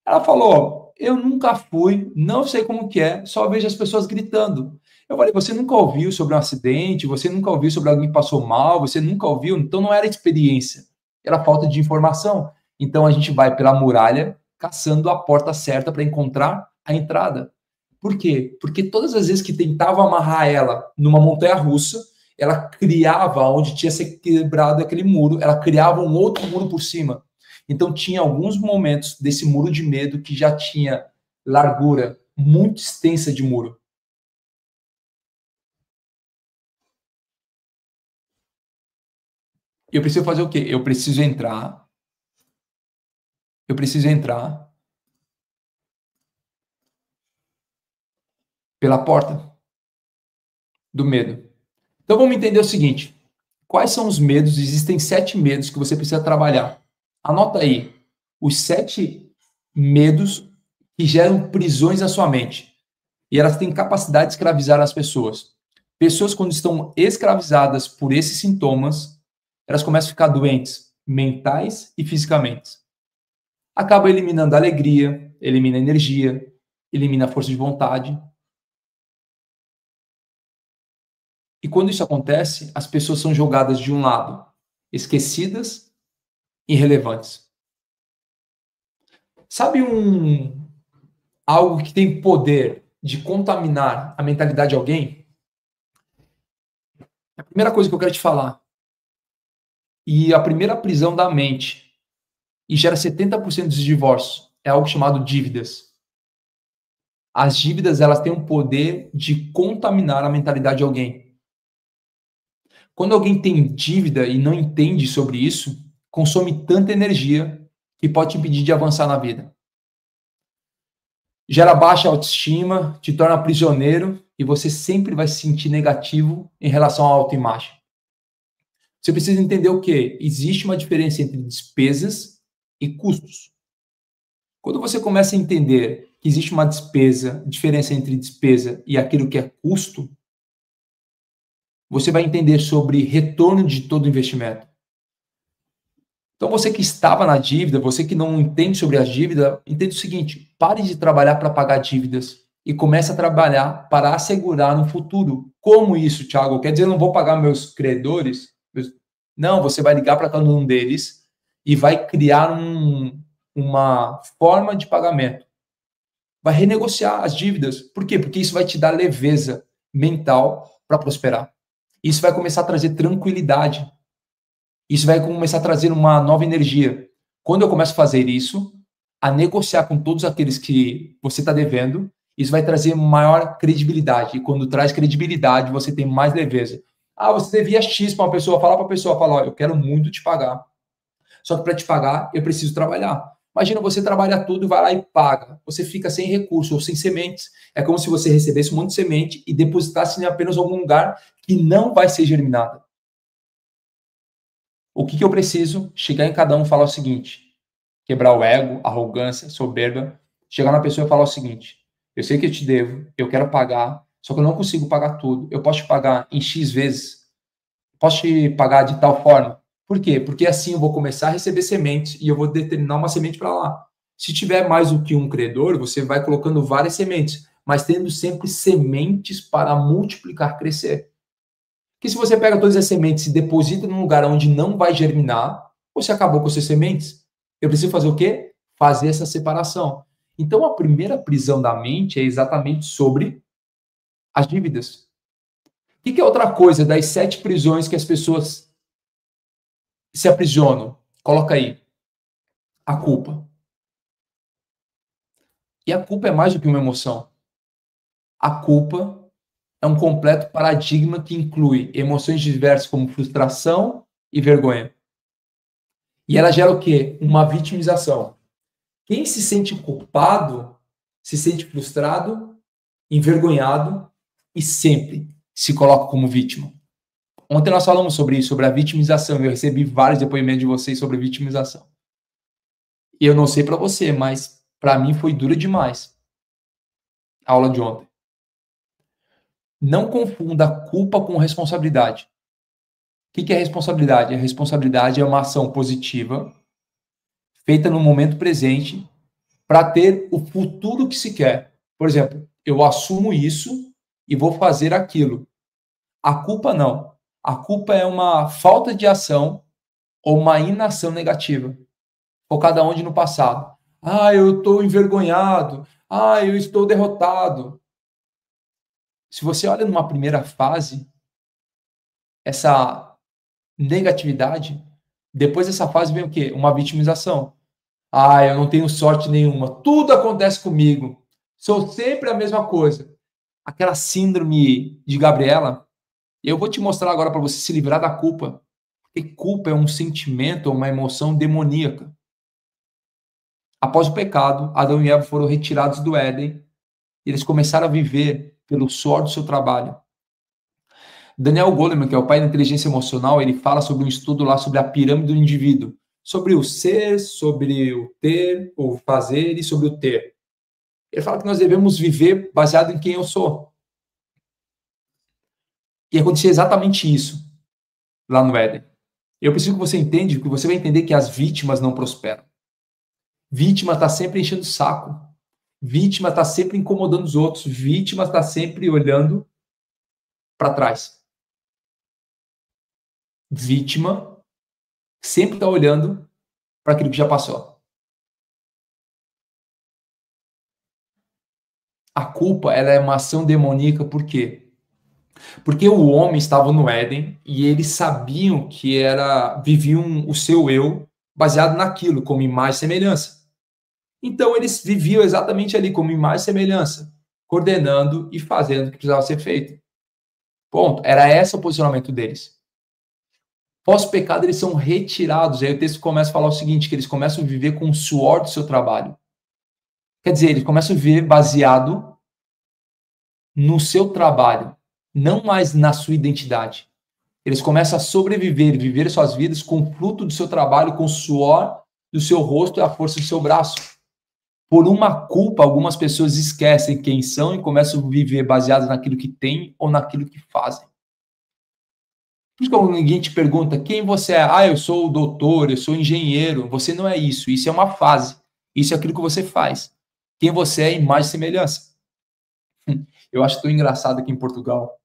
Ela falou, eu nunca fui, não sei como que é, só vejo as pessoas gritando. Eu falei, você nunca ouviu sobre um acidente, você nunca ouviu sobre alguém que passou mal, você nunca ouviu, então não era experiência, era falta de informação. Então a gente vai pela muralha, caçando a porta certa para encontrar a entrada. Por quê? Porque todas as vezes que tentava amarrar ela numa montanha-russa, ela criava, onde tinha sido quebrado aquele muro, ela criava um outro muro por cima. Então, tinha alguns momentos desse muro de medo que já tinha largura muito extensa de muro. Eu preciso fazer o quê? Eu preciso entrar pela porta do medo. Então, vamos entender o seguinte. Quais são os medos? Existem 7 medos que você precisa trabalhar. Anota aí. Os 7 medos que geram prisões na sua mente. E elas têm capacidade de escravizar as pessoas. Pessoas, quando estão escravizadas por esses sintomas, elas começam a ficar doentes, mentais e fisicamente. Acaba eliminando a alegria, elimina a energia, elimina a força de vontade. E quando isso acontece, as pessoas são jogadas de um lado, esquecidas, irrelevantes. Sabe algo que tem poder de contaminar a mentalidade de alguém? A primeira coisa que eu quero te falar, e a primeira prisão da mente, e gera 70% dos divórcios, é algo chamado dívidas. As dívidas, elas têm um poder de contaminar a mentalidade de alguém. Quando alguém tem dívida e não entende sobre isso, consome tanta energia que pode te impedir de avançar na vida. Gera baixa autoestima, te torna prisioneiro e você sempre vai se sentir negativo em relação à autoimagem. Você precisa entender o quê? Existe uma diferença entre despesas e custos. Quando você começa a entender que existe uma diferença entre despesa e aquilo que é custo, você vai entender sobre retorno de todo investimento. Então, você que estava na dívida, você que não entende sobre a dívida, entende o seguinte: pare de trabalhar para pagar dívidas e comece a trabalhar para assegurar no futuro. Como isso, Thiago? Quer dizer, eu não vou pagar meus credores? Não, você vai ligar para cada um deles e vai criar uma forma de pagamento. Vai renegociar as dívidas. Por quê? Porque isso vai te dar leveza mental para prosperar. Isso vai começar a trazer tranquilidade. Isso vai começar a trazer uma nova energia. Quando eu começo a fazer isso, a negociar com todos aqueles que você está devendo, isso vai trazer maior credibilidade. E quando traz credibilidade, você tem mais leveza. Você devia X para uma pessoa, fala para a pessoa, eu quero muito te pagar. Só que para te pagar, eu preciso trabalhar. Imagina você trabalha tudo, vai lá e paga. Você fica sem recurso ou sem sementes. É como se você recebesse um monte de semente e depositasse em apenas algum lugar que não vai ser germinada. O que eu preciso? Chegar em cada um e falar o seguinte: quebrar o ego, arrogância, soberba, chegar na pessoa e falar o seguinte: eu sei que eu te devo, eu quero pagar, só que eu não consigo pagar tudo. Eu posso te pagar em X vezes? Posso te pagar de tal forma? Por quê? Porque assim eu vou começar a receber sementes e eu vou determinar uma semente para lá. Se tiver mais do que um credor, você vai colocando várias sementes, mas tendo sempre sementes para multiplicar, crescer. Porque se você pega todas as sementes e deposita num lugar onde não vai germinar, você acabou com as suas sementes. Eu preciso fazer o quê? Fazer essa separação. Então, a primeira prisão da mente é exatamente sobre as dívidas. O que é outra coisa das 7 prisões que as pessoas se aprisionam? Coloca aí. A culpa. E a culpa é mais do que uma emoção. A culpa é um completo paradigma que inclui emoções diversas como frustração e vergonha. E ela gera o quê? Uma vitimização. Quem se sente culpado se sente frustrado, envergonhado e sempre se coloca como vítima. Ontem nós falamos sobre isso, sobre a vitimização. Eu recebi vários depoimentos de vocês sobre vitimização. E eu não sei para você, mas para mim foi dura demais a aula de ontem. Não confunda culpa com responsabilidade. O que é responsabilidade? A responsabilidade é uma ação positiva feita no momento presente para ter o futuro que se quer. Por exemplo, eu assumo isso e vou fazer aquilo. A culpa não. A culpa é uma falta de ação ou uma inação negativa, focada onde no passado. Ah, eu estou envergonhado. Ah, eu estou derrotado. Se você olha numa primeira fase, essa negatividade, depois dessa fase vem o quê? Uma vitimização. Ah, eu não tenho sorte nenhuma. Tudo acontece comigo. Sou sempre a mesma coisa. Aquela síndrome de Gabriela, eu vou te mostrar agora para você se livrar da culpa. Porque culpa é um sentimento, uma emoção demoníaca. Após o pecado, Adão e Eva foram retirados do Éden. E eles começaram a viver pelo suor do seu trabalho. Daniel Goleman, que é o pai da inteligência emocional, ele fala sobre um estudo lá sobre a pirâmide do indivíduo. Sobre o ser, sobre o ter, o fazer e sobre o ter. Ele fala que nós devemos viver baseado em quem eu sou. E acontecia exatamente isso lá no Éden. Eu preciso que você entenda, que você vai entender que as vítimas não prosperam. Vítima está sempre enchendo o saco. Vítima está sempre incomodando os outros. Vítima está sempre olhando para trás. Vítima sempre está olhando para aquilo que já passou. A culpa, ela é uma ação demoníaca, por quê? Porque o homem estava no Éden e eles sabiam que viviam o seu eu baseado naquilo, como imagem e semelhança. Então eles viviam exatamente ali como imagem e semelhança, coordenando e fazendo o que precisava ser feito. Ponto. Era esse o posicionamento deles. Pós-pecado, eles são retirados. Aí o texto começa a falar o seguinte, que eles começam a viver com o suor do seu trabalho. Quer dizer, eles começam a viver baseado no seu trabalho, não mais na sua identidade. Eles começam a sobreviver, viver suas vidas com o fruto do seu trabalho, com o suor do seu rosto e a força do seu braço. Por uma culpa, algumas pessoas esquecem quem são e começam a viver baseadas naquilo que têm ou naquilo que fazem. Por isso que quando ninguém te pergunta quem você é, ah, eu sou o doutor, eu sou engenheiro, você não é isso, isso é uma fase, isso é aquilo que você faz. Quem você é imagem e semelhança. Eu acho tão engraçado aqui em Portugal,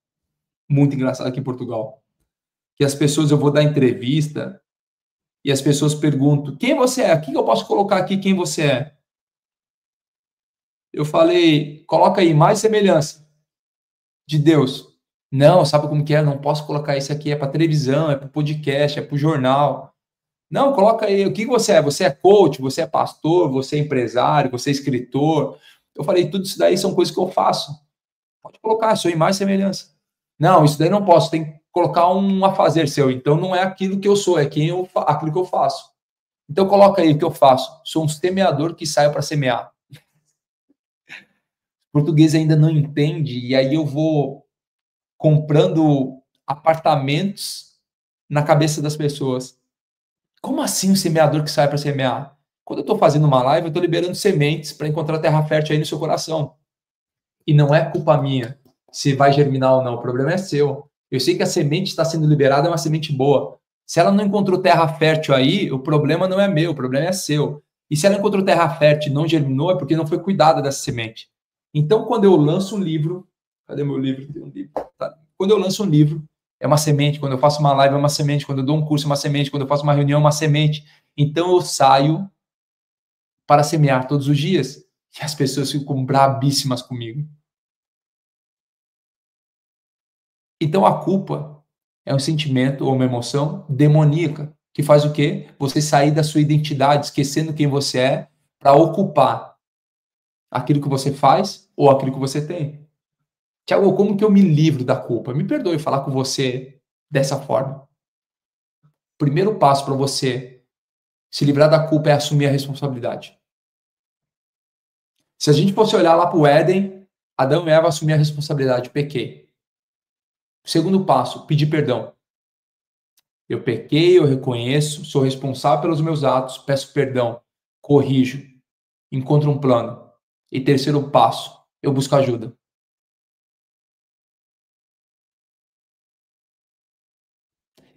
muito engraçado aqui em Portugal, que as pessoas, eu vou dar entrevista e as pessoas perguntam, quem você é? O que eu posso colocar aqui quem você é? Eu falei, coloca aí, mais semelhança de Deus. Não, sabe como que é? Não posso colocar isso aqui, é para televisão, é para podcast, é para o jornal. Não, coloca aí, o que você é? Você é coach, você é pastor, você é empresário, você é escritor. Eu falei, tudo isso daí são coisas que eu faço. Pode colocar, sua imagem e semelhança. Não, isso daí não posso, tem que colocar um a fazer seu. Então não é aquilo que eu sou, é aquilo que eu faço. Então coloca aí o que eu faço. Sou um semeador que sai para semear. O português ainda não entende, e aí eu vou comprando apartamentos na cabeça das pessoas. Como assim um semeador que sai para semear? Quando eu estou fazendo uma live, eu estou liberando sementes para encontrar terra fértil aí no seu coração. E não é culpa minha se vai germinar ou não, o problema é seu. Eu sei que a semente está sendo liberada, é uma semente boa. Se ela não encontrou terra fértil aí, o problema não é meu, o problema é seu. E se ela encontrou terra fértil e não germinou, é porque não foi cuidada dessa semente. Então, quando eu lanço um livro, cadê meu livro? Tem um livro. Tá. Quando eu lanço um livro, é uma semente. Quando eu faço uma live, é uma semente. Quando eu dou um curso, é uma semente. Quando eu faço uma reunião, é uma semente. Então, eu saio para semear todos os dias. E as pessoas ficam brabíssimas comigo. Então, a culpa é um sentimento ou uma emoção demoníaca que faz o quê? Você sair da sua identidade, esquecendo quem você é, para ocupar aquilo que você faz ou aquilo que você tem. Tiago, como que eu me livro da culpa? Me perdoe falar com você dessa forma. O primeiro passo para você se livrar da culpa é assumir a responsabilidade. Se a gente fosse olhar lá para o Éden, Adão e Eva assumiram a responsabilidade, pequei. Segundo passo, pedir perdão. Eu pequei, eu reconheço, sou responsável pelos meus atos, peço perdão, corrijo, encontro um plano. E terceiro passo, eu busco ajuda.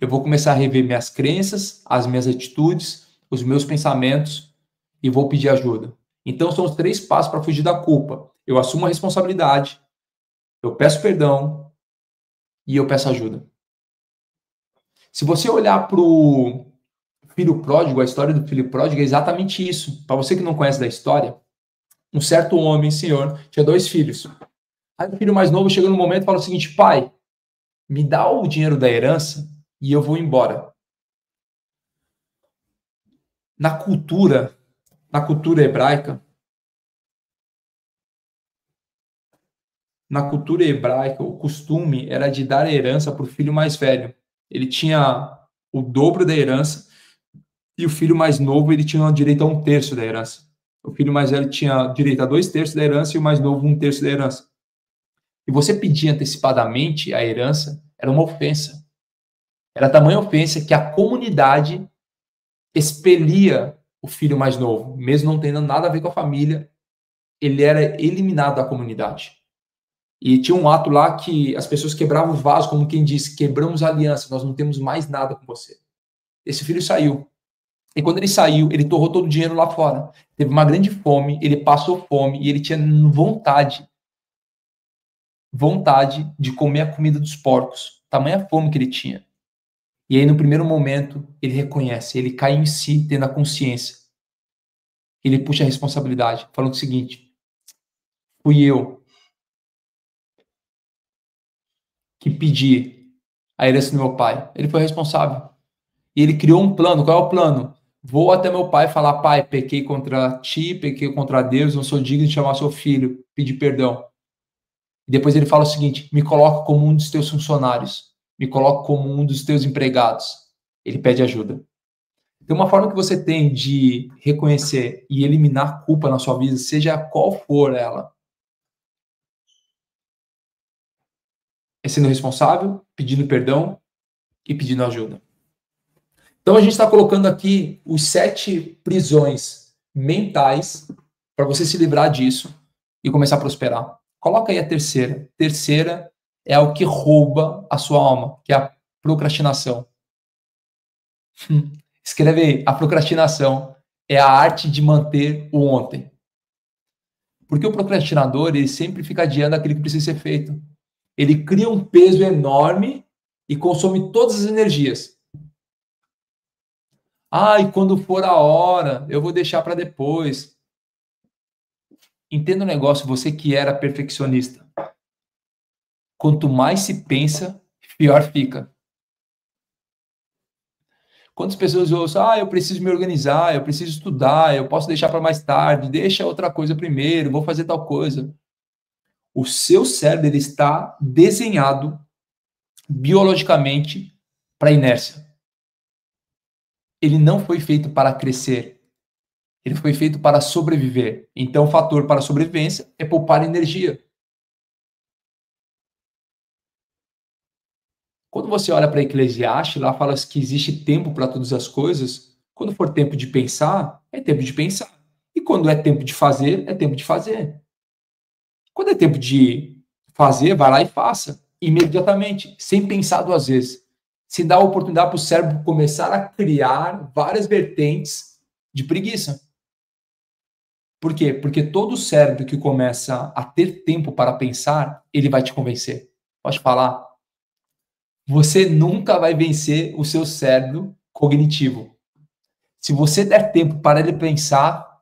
Eu vou começar a rever minhas crenças, as minhas atitudes, os meus pensamentos e vou pedir ajuda. Então são os 3 passos para fugir da culpa. Eu assumo a responsabilidade, eu peço perdão e eu peço ajuda. Se você olhar para o filho pródigo, a história do filho pródigo é exatamente isso. Para você que não conhece da história, um certo homem, senhor, tinha 2 filhos. Aí o filho mais novo chega no momento e fala o seguinte: pai, me dá o dinheiro da herança e eu vou embora. Na cultura, hebraica, o costume era de dar a herança para o filho mais velho. Ele tinha o dobro da herança e o filho mais novo ele tinha direito a 1/3 da herança. O filho mais velho tinha direito a 2/3 da herança e o mais novo 1/3 da herança. E você pedir antecipadamente a herança era uma ofensa. Era tamanha ofensa que a comunidade expelia o filho mais novo, mesmo não tendo nada a ver com a família, ele era eliminado da comunidade. E tinha um ato lá que as pessoas quebravam o vaso, como quem disse, quebramos a aliança, nós não temos mais nada com você. Esse filho saiu. E quando ele saiu, ele torrou todo o dinheiro lá fora. Teve uma grande fome, ele passou fome e ele tinha vontade de comer a comida dos porcos. Tamanha fome que ele tinha. E aí, no primeiro momento, ele reconhece, ele cai em si, tendo a consciência. Ele puxa a responsabilidade, falando o seguinte: fui eu que pedi a herança do meu pai. Ele foi responsável. E ele criou um plano. Qual é o plano? Vou até meu pai falar: pai, pequei contra ti, pequei contra Deus, não sou digno de chamar seu filho, pedir perdão. E depois ele fala o seguinte: me coloca como um dos teus funcionários, me coloca como um dos teus empregados. Ele pede ajuda. Tem uma forma que você tem de reconhecer e eliminar culpa na sua vida, seja qual for ela. É sendo responsável, pedindo perdão e pedindo ajuda. Então a gente está colocando aqui os 7 prisões mentais para você se livrar disso e começar a prosperar. Coloca aí a terceira. Terceira é o que rouba a sua alma, que é a procrastinação. Escreve aí, a procrastinação é a arte de manter o ontem. Porque o procrastinador, ele sempre fica adiando aquilo que precisa ser feito. Ele cria um peso enorme e consome todas as energias. E quando for a hora, eu vou deixar para depois. Entenda um negócio, você que era perfeccionista. Quanto mais se pensa, pior fica. Quantas pessoas ouvem, eu preciso me organizar, eu preciso estudar, eu posso deixar para mais tarde, deixa outra coisa primeiro, vou fazer tal coisa. O seu cérebro ele está desenhado biologicamente para inércia. Ele não foi feito para crescer. Ele foi feito para sobreviver. Então, o fator para a sobrevivência é poupar energia. Quando você olha para Eclesiastes, lá fala que existe tempo para todas as coisas. Quando for tempo de pensar, é tempo de pensar. E quando é tempo de fazer, é tempo de fazer. Quando é tempo de fazer, vai lá e faça. Imediatamente, sem pensar duas vezes. Se dá a oportunidade para o cérebro começar a criar várias vertentes de preguiça. Por quê? Porque todo cérebro que começa a ter tempo para pensar, ele vai te convencer. Pode falar. Você nunca vai vencer o seu cérebro cognitivo. Se você der tempo para ele pensar,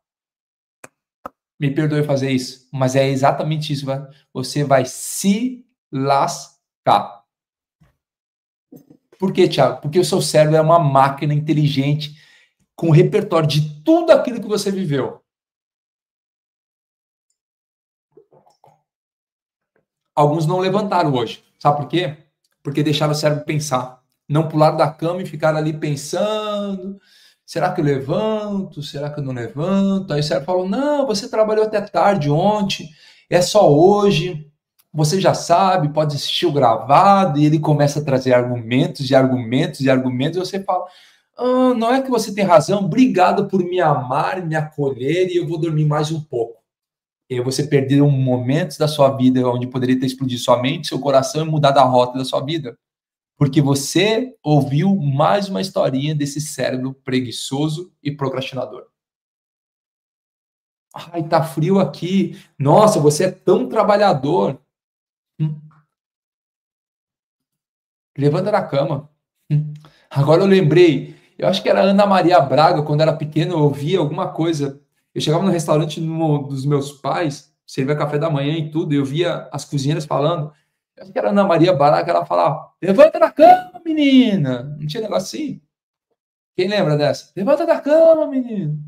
me perdoe fazer isso, mas é exatamente isso. Você vai se lascar. Por quê, Thiago? Porque o seu cérebro é uma máquina inteligente com repertório de tudo aquilo que você viveu. Alguns não levantaram hoje. Sabe por quê? Porque deixaram o cérebro pensar. Não pularam da cama e ficaram ali pensando. Será que eu levanto? Será que eu não levanto? Aí o cérebro falou, não, você trabalhou até tarde ontem, é só hoje, você já sabe, pode assistir o gravado, e ele começa a trazer argumentos e argumentos e argumentos, e você fala, não é que você tem razão, obrigado por me amar, me acolher, e eu vou dormir mais um pouco. E aí você perdeu momentos da sua vida onde poderia ter explodido sua mente, seu coração e mudado a rota da sua vida. Porque você ouviu mais uma historinha desse cérebro preguiçoso e procrastinador. Ai, tá frio aqui. Nossa, você é tão trabalhador. Levanta da cama. Agora eu lembrei. Eu acho que era Ana Maria Braga, quando era pequeno, eu ouvia alguma coisa. Eu chegava no restaurante dos meus pais, servia café da manhã e tudo, e eu via as cozinheiras falando. Eu acho que era Ana Maria Braga, ela falava: levanta da cama, menina. Não tinha negócio assim? Quem lembra dessa? Levanta da cama, menino.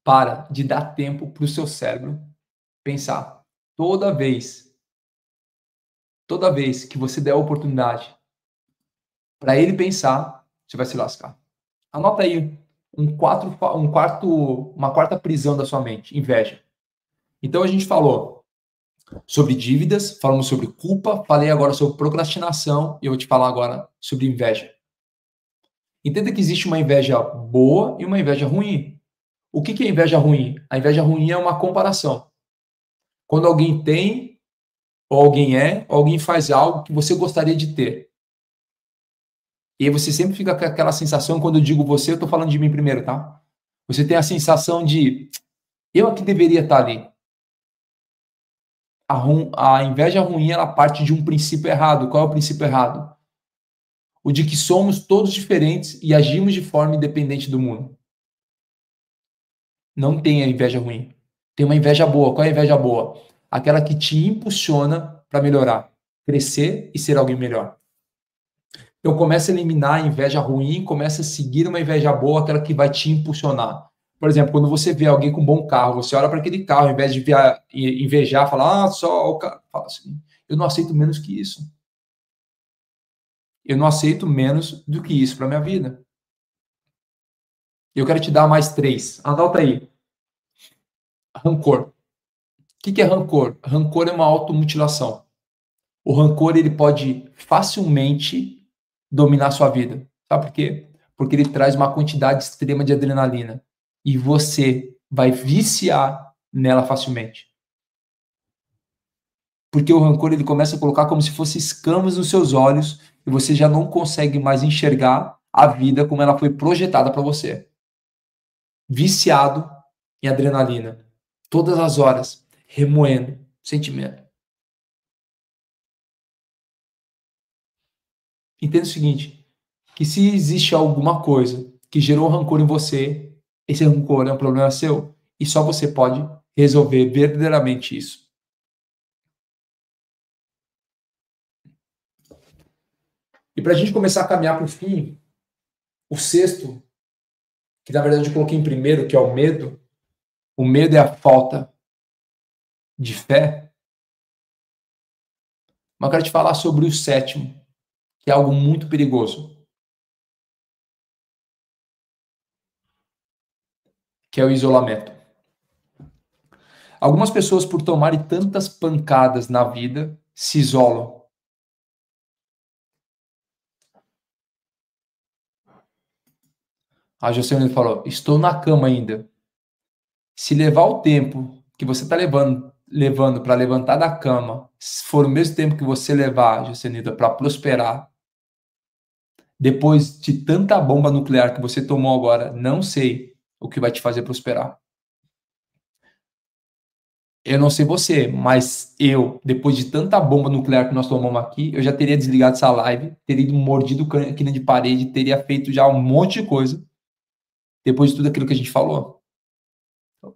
Para de dar tempo para o seu cérebro pensar. Toda vez que você der a oportunidade para ele pensar, você vai se lascar. Anota aí uma quarta prisão da sua mente, inveja. Então a gente falou sobre dívidas, falamos sobre culpa, falei agora sobre procrastinação e eu vou te falar agora sobre inveja. Entenda que existe uma inveja boa e uma inveja ruim. O que é inveja ruim? A inveja ruim é uma comparação. Quando alguém tem, ou alguém faz algo que você gostaria de ter. E aí você sempre fica com aquela sensação, quando eu digo você, eu estou falando de mim primeiro, tá? Você tem a sensação de, eu aqui deveria estar ali. A inveja ruim, ela parte de um princípio errado. Qual é o princípio errado? O de que somos todos diferentes e agimos de forma independente do mundo. Não tem a inveja ruim. Tem uma inveja boa. Qual é a inveja boa? Aquela que te impulsiona para melhorar, crescer e ser alguém melhor. Então começa a eliminar a inveja ruim, começa a seguir uma inveja boa, aquela que vai te impulsionar. Por exemplo, quando você vê alguém com um bom carro, você olha para aquele carro, ao invés de invejar, falar, só o carro. Fala assim, eu não aceito menos que isso. Eu não aceito menos do que isso para minha vida. Eu quero te dar mais 3. Anota aí. Rancor. O que é rancor? Rancor é uma automutilação. O rancor, ele pode facilmente dominar a sua vida. Sabe por quê? Porque ele traz uma quantidade extrema de adrenalina. E você vai viciar nela facilmente. Porque o rancor, ele começa a colocar como se fosse escamas nos seus olhos e você já não consegue mais enxergar a vida como ela foi projetada para você. Viciado em adrenalina. Todas as horas, remoendo sentimento. Entenda o seguinte, que se existe alguma coisa que gerou rancor em você, esse rancor é um problema seu e só você pode resolver verdadeiramente isso. E para a gente começar a caminhar para o fim, o sexto, que na verdade eu coloquei em primeiro, que é o medo é a falta de fé. Mas eu quero te falar sobre o sétimo, que é algo muito perigoso, que é o isolamento. Algumas pessoas, por tomarem tantas pancadas na vida, se isolam. A Jocelyn falou, estou na cama ainda. Se levar o tempo que você está levando para levantar da cama, se for o mesmo tempo que você levar, Jocelynda, para prosperar, depois de tanta bomba nuclear que você tomou agora, não sei o que vai te fazer prosperar. Eu não sei você, mas eu, depois de tanta bomba nuclear que nós tomamos aqui, eu já teria desligado essa live, teria ido mordido aqui de parede, teria feito já um monte de coisa, depois de tudo aquilo que a gente falou.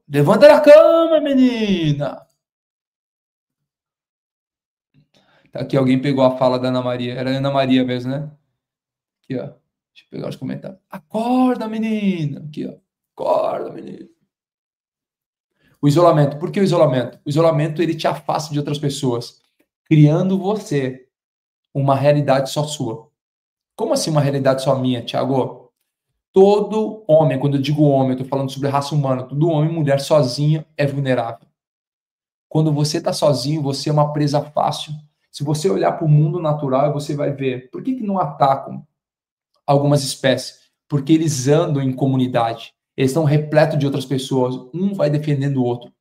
Levanta da cama, menina! Tá aqui, alguém pegou a fala da Ana Maria. Era a Ana Maria mesmo, né? Aqui, ó. Deixa eu pegar os comentários. Acorda, menina! Aqui, ó. Acorda, menina! O isolamento. Por que o isolamento? O isolamento, ele te afasta de outras pessoas, criando você uma realidade só sua. Como assim uma realidade só minha, Thiago? Todo homem, quando eu digo homem, eu tô falando sobre a raça humana, todo homem e mulher sozinho é vulnerável. Quando você está sozinho, você é uma presa fácil. Se você olhar para o mundo natural, você vai ver por que não atacam algumas espécies? Porque eles andam em comunidade. Eles estão repletos de outras pessoas. Um vai defendendo o outro.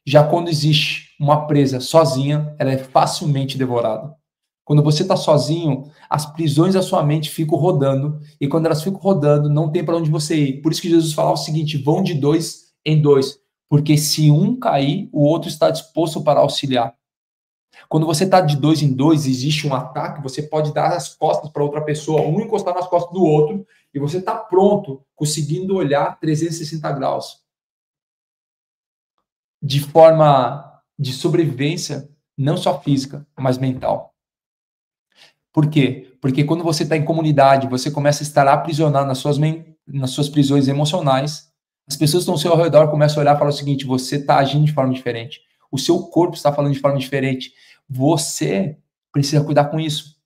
Já quando existe uma presa sozinha, ela é facilmente devorada. Quando você está sozinho, as prisões da sua mente ficam rodando. E quando elas ficam rodando, não tem para onde você ir. Por isso que Jesus fala o seguinte: vão de 2 em 2. Porque se um cair, o outro está disposto para auxiliar. Quando você está de 2 em 2, existe um ataque, você pode dar as costas para outra pessoa, um encostar nas costas do outro, e você está pronto, conseguindo olhar 360 graus. De forma de sobrevivência, não só física, mas mental. Por quê? Porque quando você está em comunidade, você começa a estar aprisionado nas suas prisões emocionais, as pessoas que estão ao seu redor começam a olhar e falar o seguinte: você está agindo de forma diferente, o seu corpo está falando de forma diferente, você precisa cuidar com isso.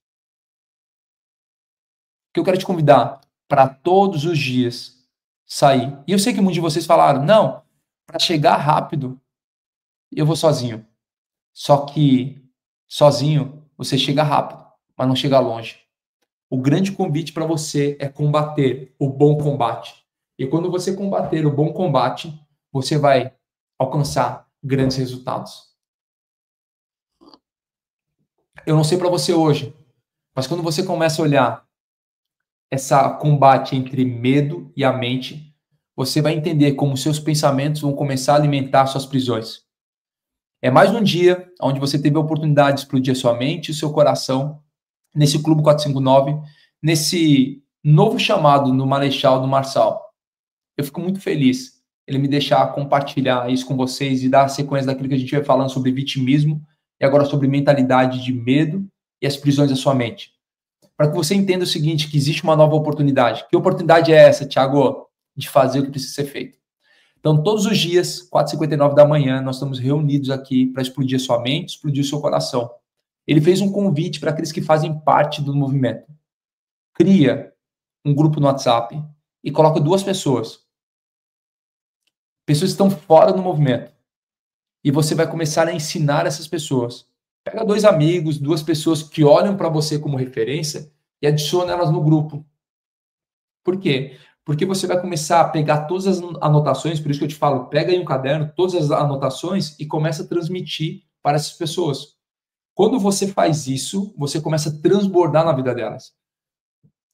Que eu quero te convidar para todos os dias sair. E eu sei que muitos de vocês falaram, não, para chegar rápido, eu vou sozinho. Só que sozinho você chega rápido, mas não chega longe. O grande convite para você é combater o bom combate. E quando você combater o bom combate, você vai alcançar grandes resultados. Eu não sei para você hoje, mas quando você começa a olhar essa combate entre medo e a mente, você vai entender como seus pensamentos vão começar a alimentar suas prisões. É mais um dia onde você teve a oportunidade de explodir a sua mente e o seu coração nesse Clube 459, nesse novo chamado no Marechal do Marçal. Eu fico muito feliz ele me deixar compartilhar isso com vocês e dar a sequência daquilo que a gente vai falando sobre vitimismo e agora sobre mentalidade de medo e as prisões da sua mente. Para que você entenda o seguinte, que existe uma nova oportunidade. Que oportunidade é essa, Thiago? De fazer o que precisa ser feito. Então, todos os dias, 4h59 da manhã, nós estamos reunidos aqui para explodir a sua mente, explodir o seu coração. Ele fez um convite para aqueles que fazem parte do movimento. Cria um grupo no WhatsApp e coloca 2 pessoas. Pessoas que estão fora do movimento. E você vai começar a ensinar essas pessoas. Pega 2 amigos, 2 pessoas que olham para você como referência e adiciona elas no grupo. Por quê? Porque você vai começar a pegar todas as anotações, por isso que eu te falo, pega aí um caderno, todas as anotações e começa a transmitir para essas pessoas. Quando você faz isso, você começa a transbordar na vida delas.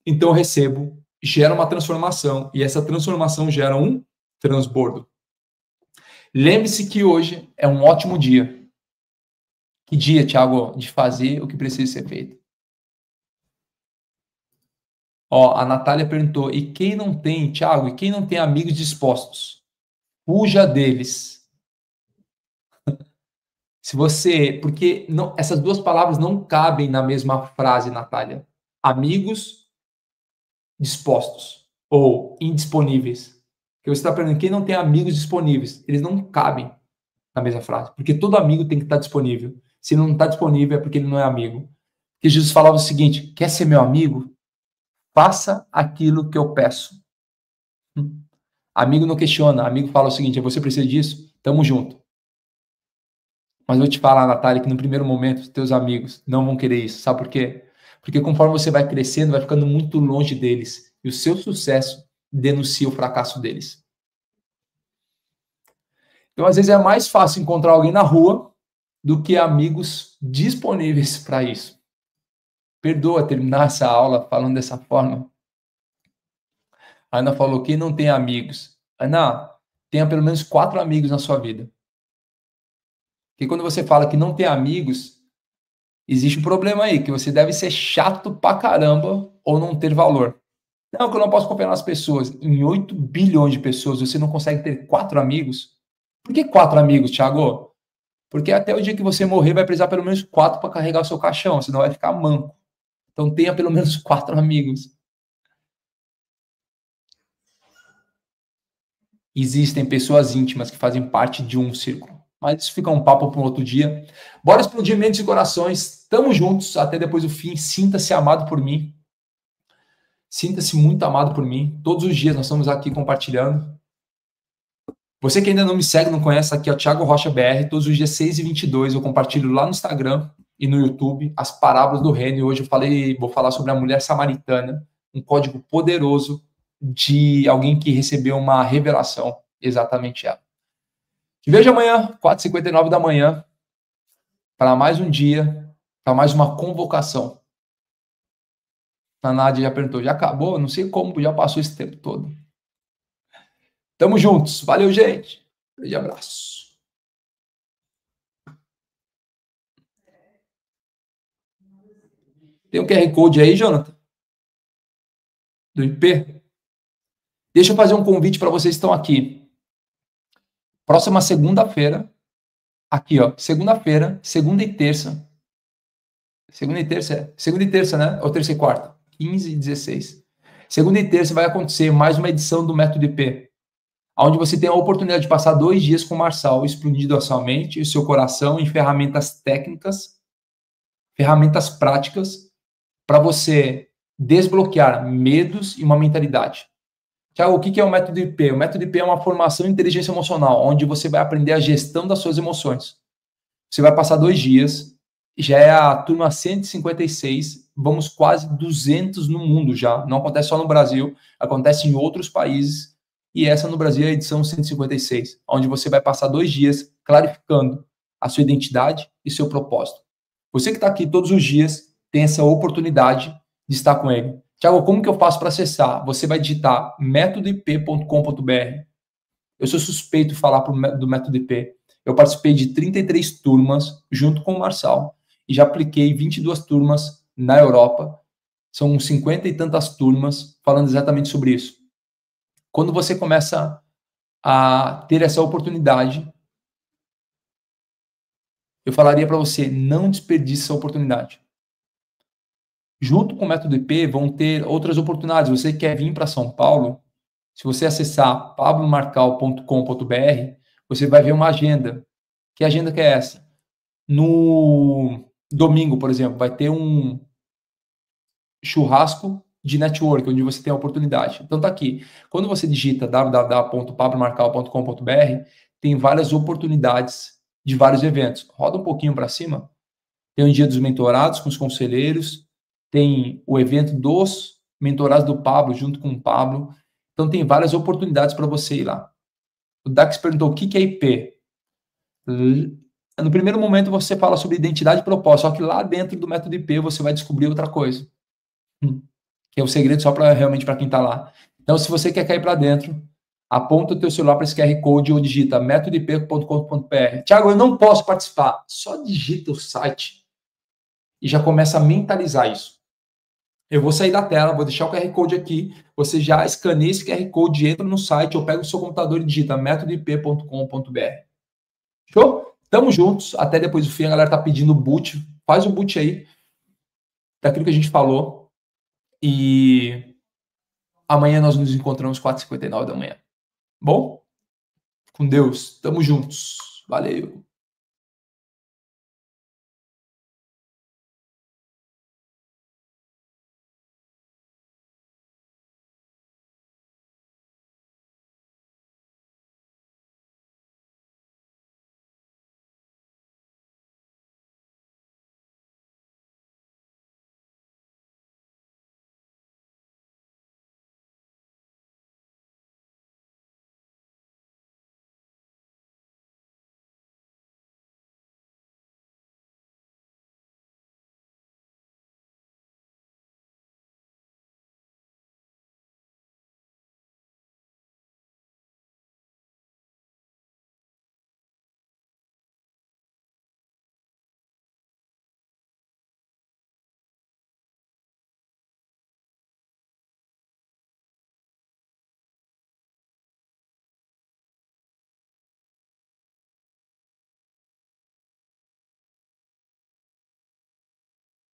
Então eu recebo, gera uma transformação e essa transformação gera um transbordo. Lembre-se que hoje é um ótimo dia. Que dia, Thiago, de fazer o que precisa ser feito. Ó, a Natália perguntou, e quem não tem, Thiago, e quem não tem amigos dispostos? Fuja deles. Se você, porque não, essas 2 palavras não cabem na mesma frase, Natália. Amigos dispostos ou indisponíveis. Porque você está perguntando, quem não tem amigos disponíveis? Eles não cabem na mesma frase, porque todo amigo tem que estar disponível. Se ele não está disponível é porque ele não é amigo. Porque Jesus falava o seguinte, quer ser meu amigo? Faça aquilo que eu peço. Amigo não questiona, amigo fala o seguinte, você precisa disso? Tamo junto. Mas eu vou te falar, Natália, que no primeiro momento, teus amigos não vão querer isso. Sabe por quê? Porque conforme você vai crescendo, vai ficando muito longe deles. E o seu sucesso denuncia o fracasso deles. Então, às vezes, é mais fácil encontrar alguém na rua do que amigos disponíveis para isso. Perdoa terminar essa aula falando dessa forma. A Ana falou, quem não tem amigos? Ana, tenha pelo menos 4 amigos na sua vida. Porque quando você fala que não tem amigos, existe um problema aí, que você deve ser chato pra caramba ou não ter valor. Não, que eu não posso confiar nas pessoas. Em 8 bilhões de pessoas, você não consegue ter 4 amigos? Por que 4 amigos, Thiago? Porque até o dia que você morrer, vai precisar pelo menos 4 para carregar o seu caixão, senão vai ficar manco. Então tenha pelo menos 4 amigos. Existem pessoas íntimas que fazem parte de um círculo. Mas isso fica um papo para um outro dia. Bora explodir mentes e corações. Tamo juntos até depois do fim. Sinta-se amado por mim. Sinta-se muito amado por mim. Todos os dias nós estamos aqui compartilhando. Você que ainda não me segue, não conhece, aqui é o Thiago Rocha BR. Todos os dias 6h22 eu compartilho lá no Instagram e no YouTube as parábolas do reino. E hoje vou falar sobre a mulher samaritana, um código poderoso de alguém que recebeu uma revelação, exatamente ela. Te vejo amanhã, 4h59 da manhã, para mais um dia, para mais uma convocação. A Nádia já perguntou, já acabou? Não sei como, já passou esse tempo todo. Tamo juntos. Valeu, gente. Grande abraço. Tem um QR Code aí, Jonathan? Do IP? Deixa eu fazer um convite para vocês que estão aqui. Próxima segunda-feira, aqui, ó. Segunda-feira, segunda e terça. Segunda e terça, né? Ou terça e quarta? 15 e 16. Segunda e terça vai acontecer mais uma edição do Método IP, onde você tem a oportunidade de passar 2 dias com o Marçal, explodindo a sua mente e o seu coração em ferramentas técnicas, ferramentas práticas, para você desbloquear medos e uma mentalidade. Tiago, o que é o Método IP? O Método IP é uma formação em inteligência emocional, onde você vai aprender a gestão das suas emoções. Você vai passar 2 dias, já é a turma 156, vamos quase 200 no mundo já. Não acontece só no Brasil, acontece em outros países. E essa no Brasil é a edição 156, onde você vai passar 2 dias clarificando a sua identidade e seu propósito. Você que está aqui todos os dias tem essa oportunidade de estar com ele. Tiago, como que eu faço para acessar? Você vai digitar metodip.com.br. Eu sou suspeito de falar do Método IP. Eu participei de 33 turmas junto com o Marçal e já apliquei 22 turmas na Europa. São 50 e tantas turmas falando exatamente sobre isso. Quando você começa a ter essa oportunidade, eu falaria para você, não desperdice essa oportunidade. Junto com o Método IP, vão ter outras oportunidades. Você quer vir para São Paulo? Se você acessar pablomarcal.com.br, você vai ver uma agenda. Que agenda que é essa? No domingo, por exemplo, vai ter um churrasco de network, onde você tem a oportunidade. Então tá aqui. Quando você digita www.pablomarcal.com.br, tem várias oportunidades de vários eventos. Roda um pouquinho para cima. Tem o Dia dos Mentorados com os conselheiros, tem o evento dos mentorados do Pablo, junto com o Pablo. Então tem várias oportunidades para você ir lá. O Dax perguntou o que é IP. No primeiro momento você fala sobre identidade e propósito, só que lá dentro do Método IP você vai descobrir outra coisa. Que é o segredo só para realmente para quem está lá. Então, se você quer cair para dentro, aponta o teu celular para esse QR Code ou digita metodip.com.br. Tiago, eu não posso participar. Só digita o site e já começa a mentalizar isso. Eu vou sair da tela, vou deixar o QR Code aqui, você já escaneia esse QR Code, entra no site, ou pega o seu computador e digita metodip.com.br. Show? Tamo juntos, até depois do fim, a galera tá pedindo boot, faz o boot aí, daquilo que a gente falou, e amanhã nós nos encontramos 4h59 da manhã. Bom? Com Deus, tamo juntos, valeu!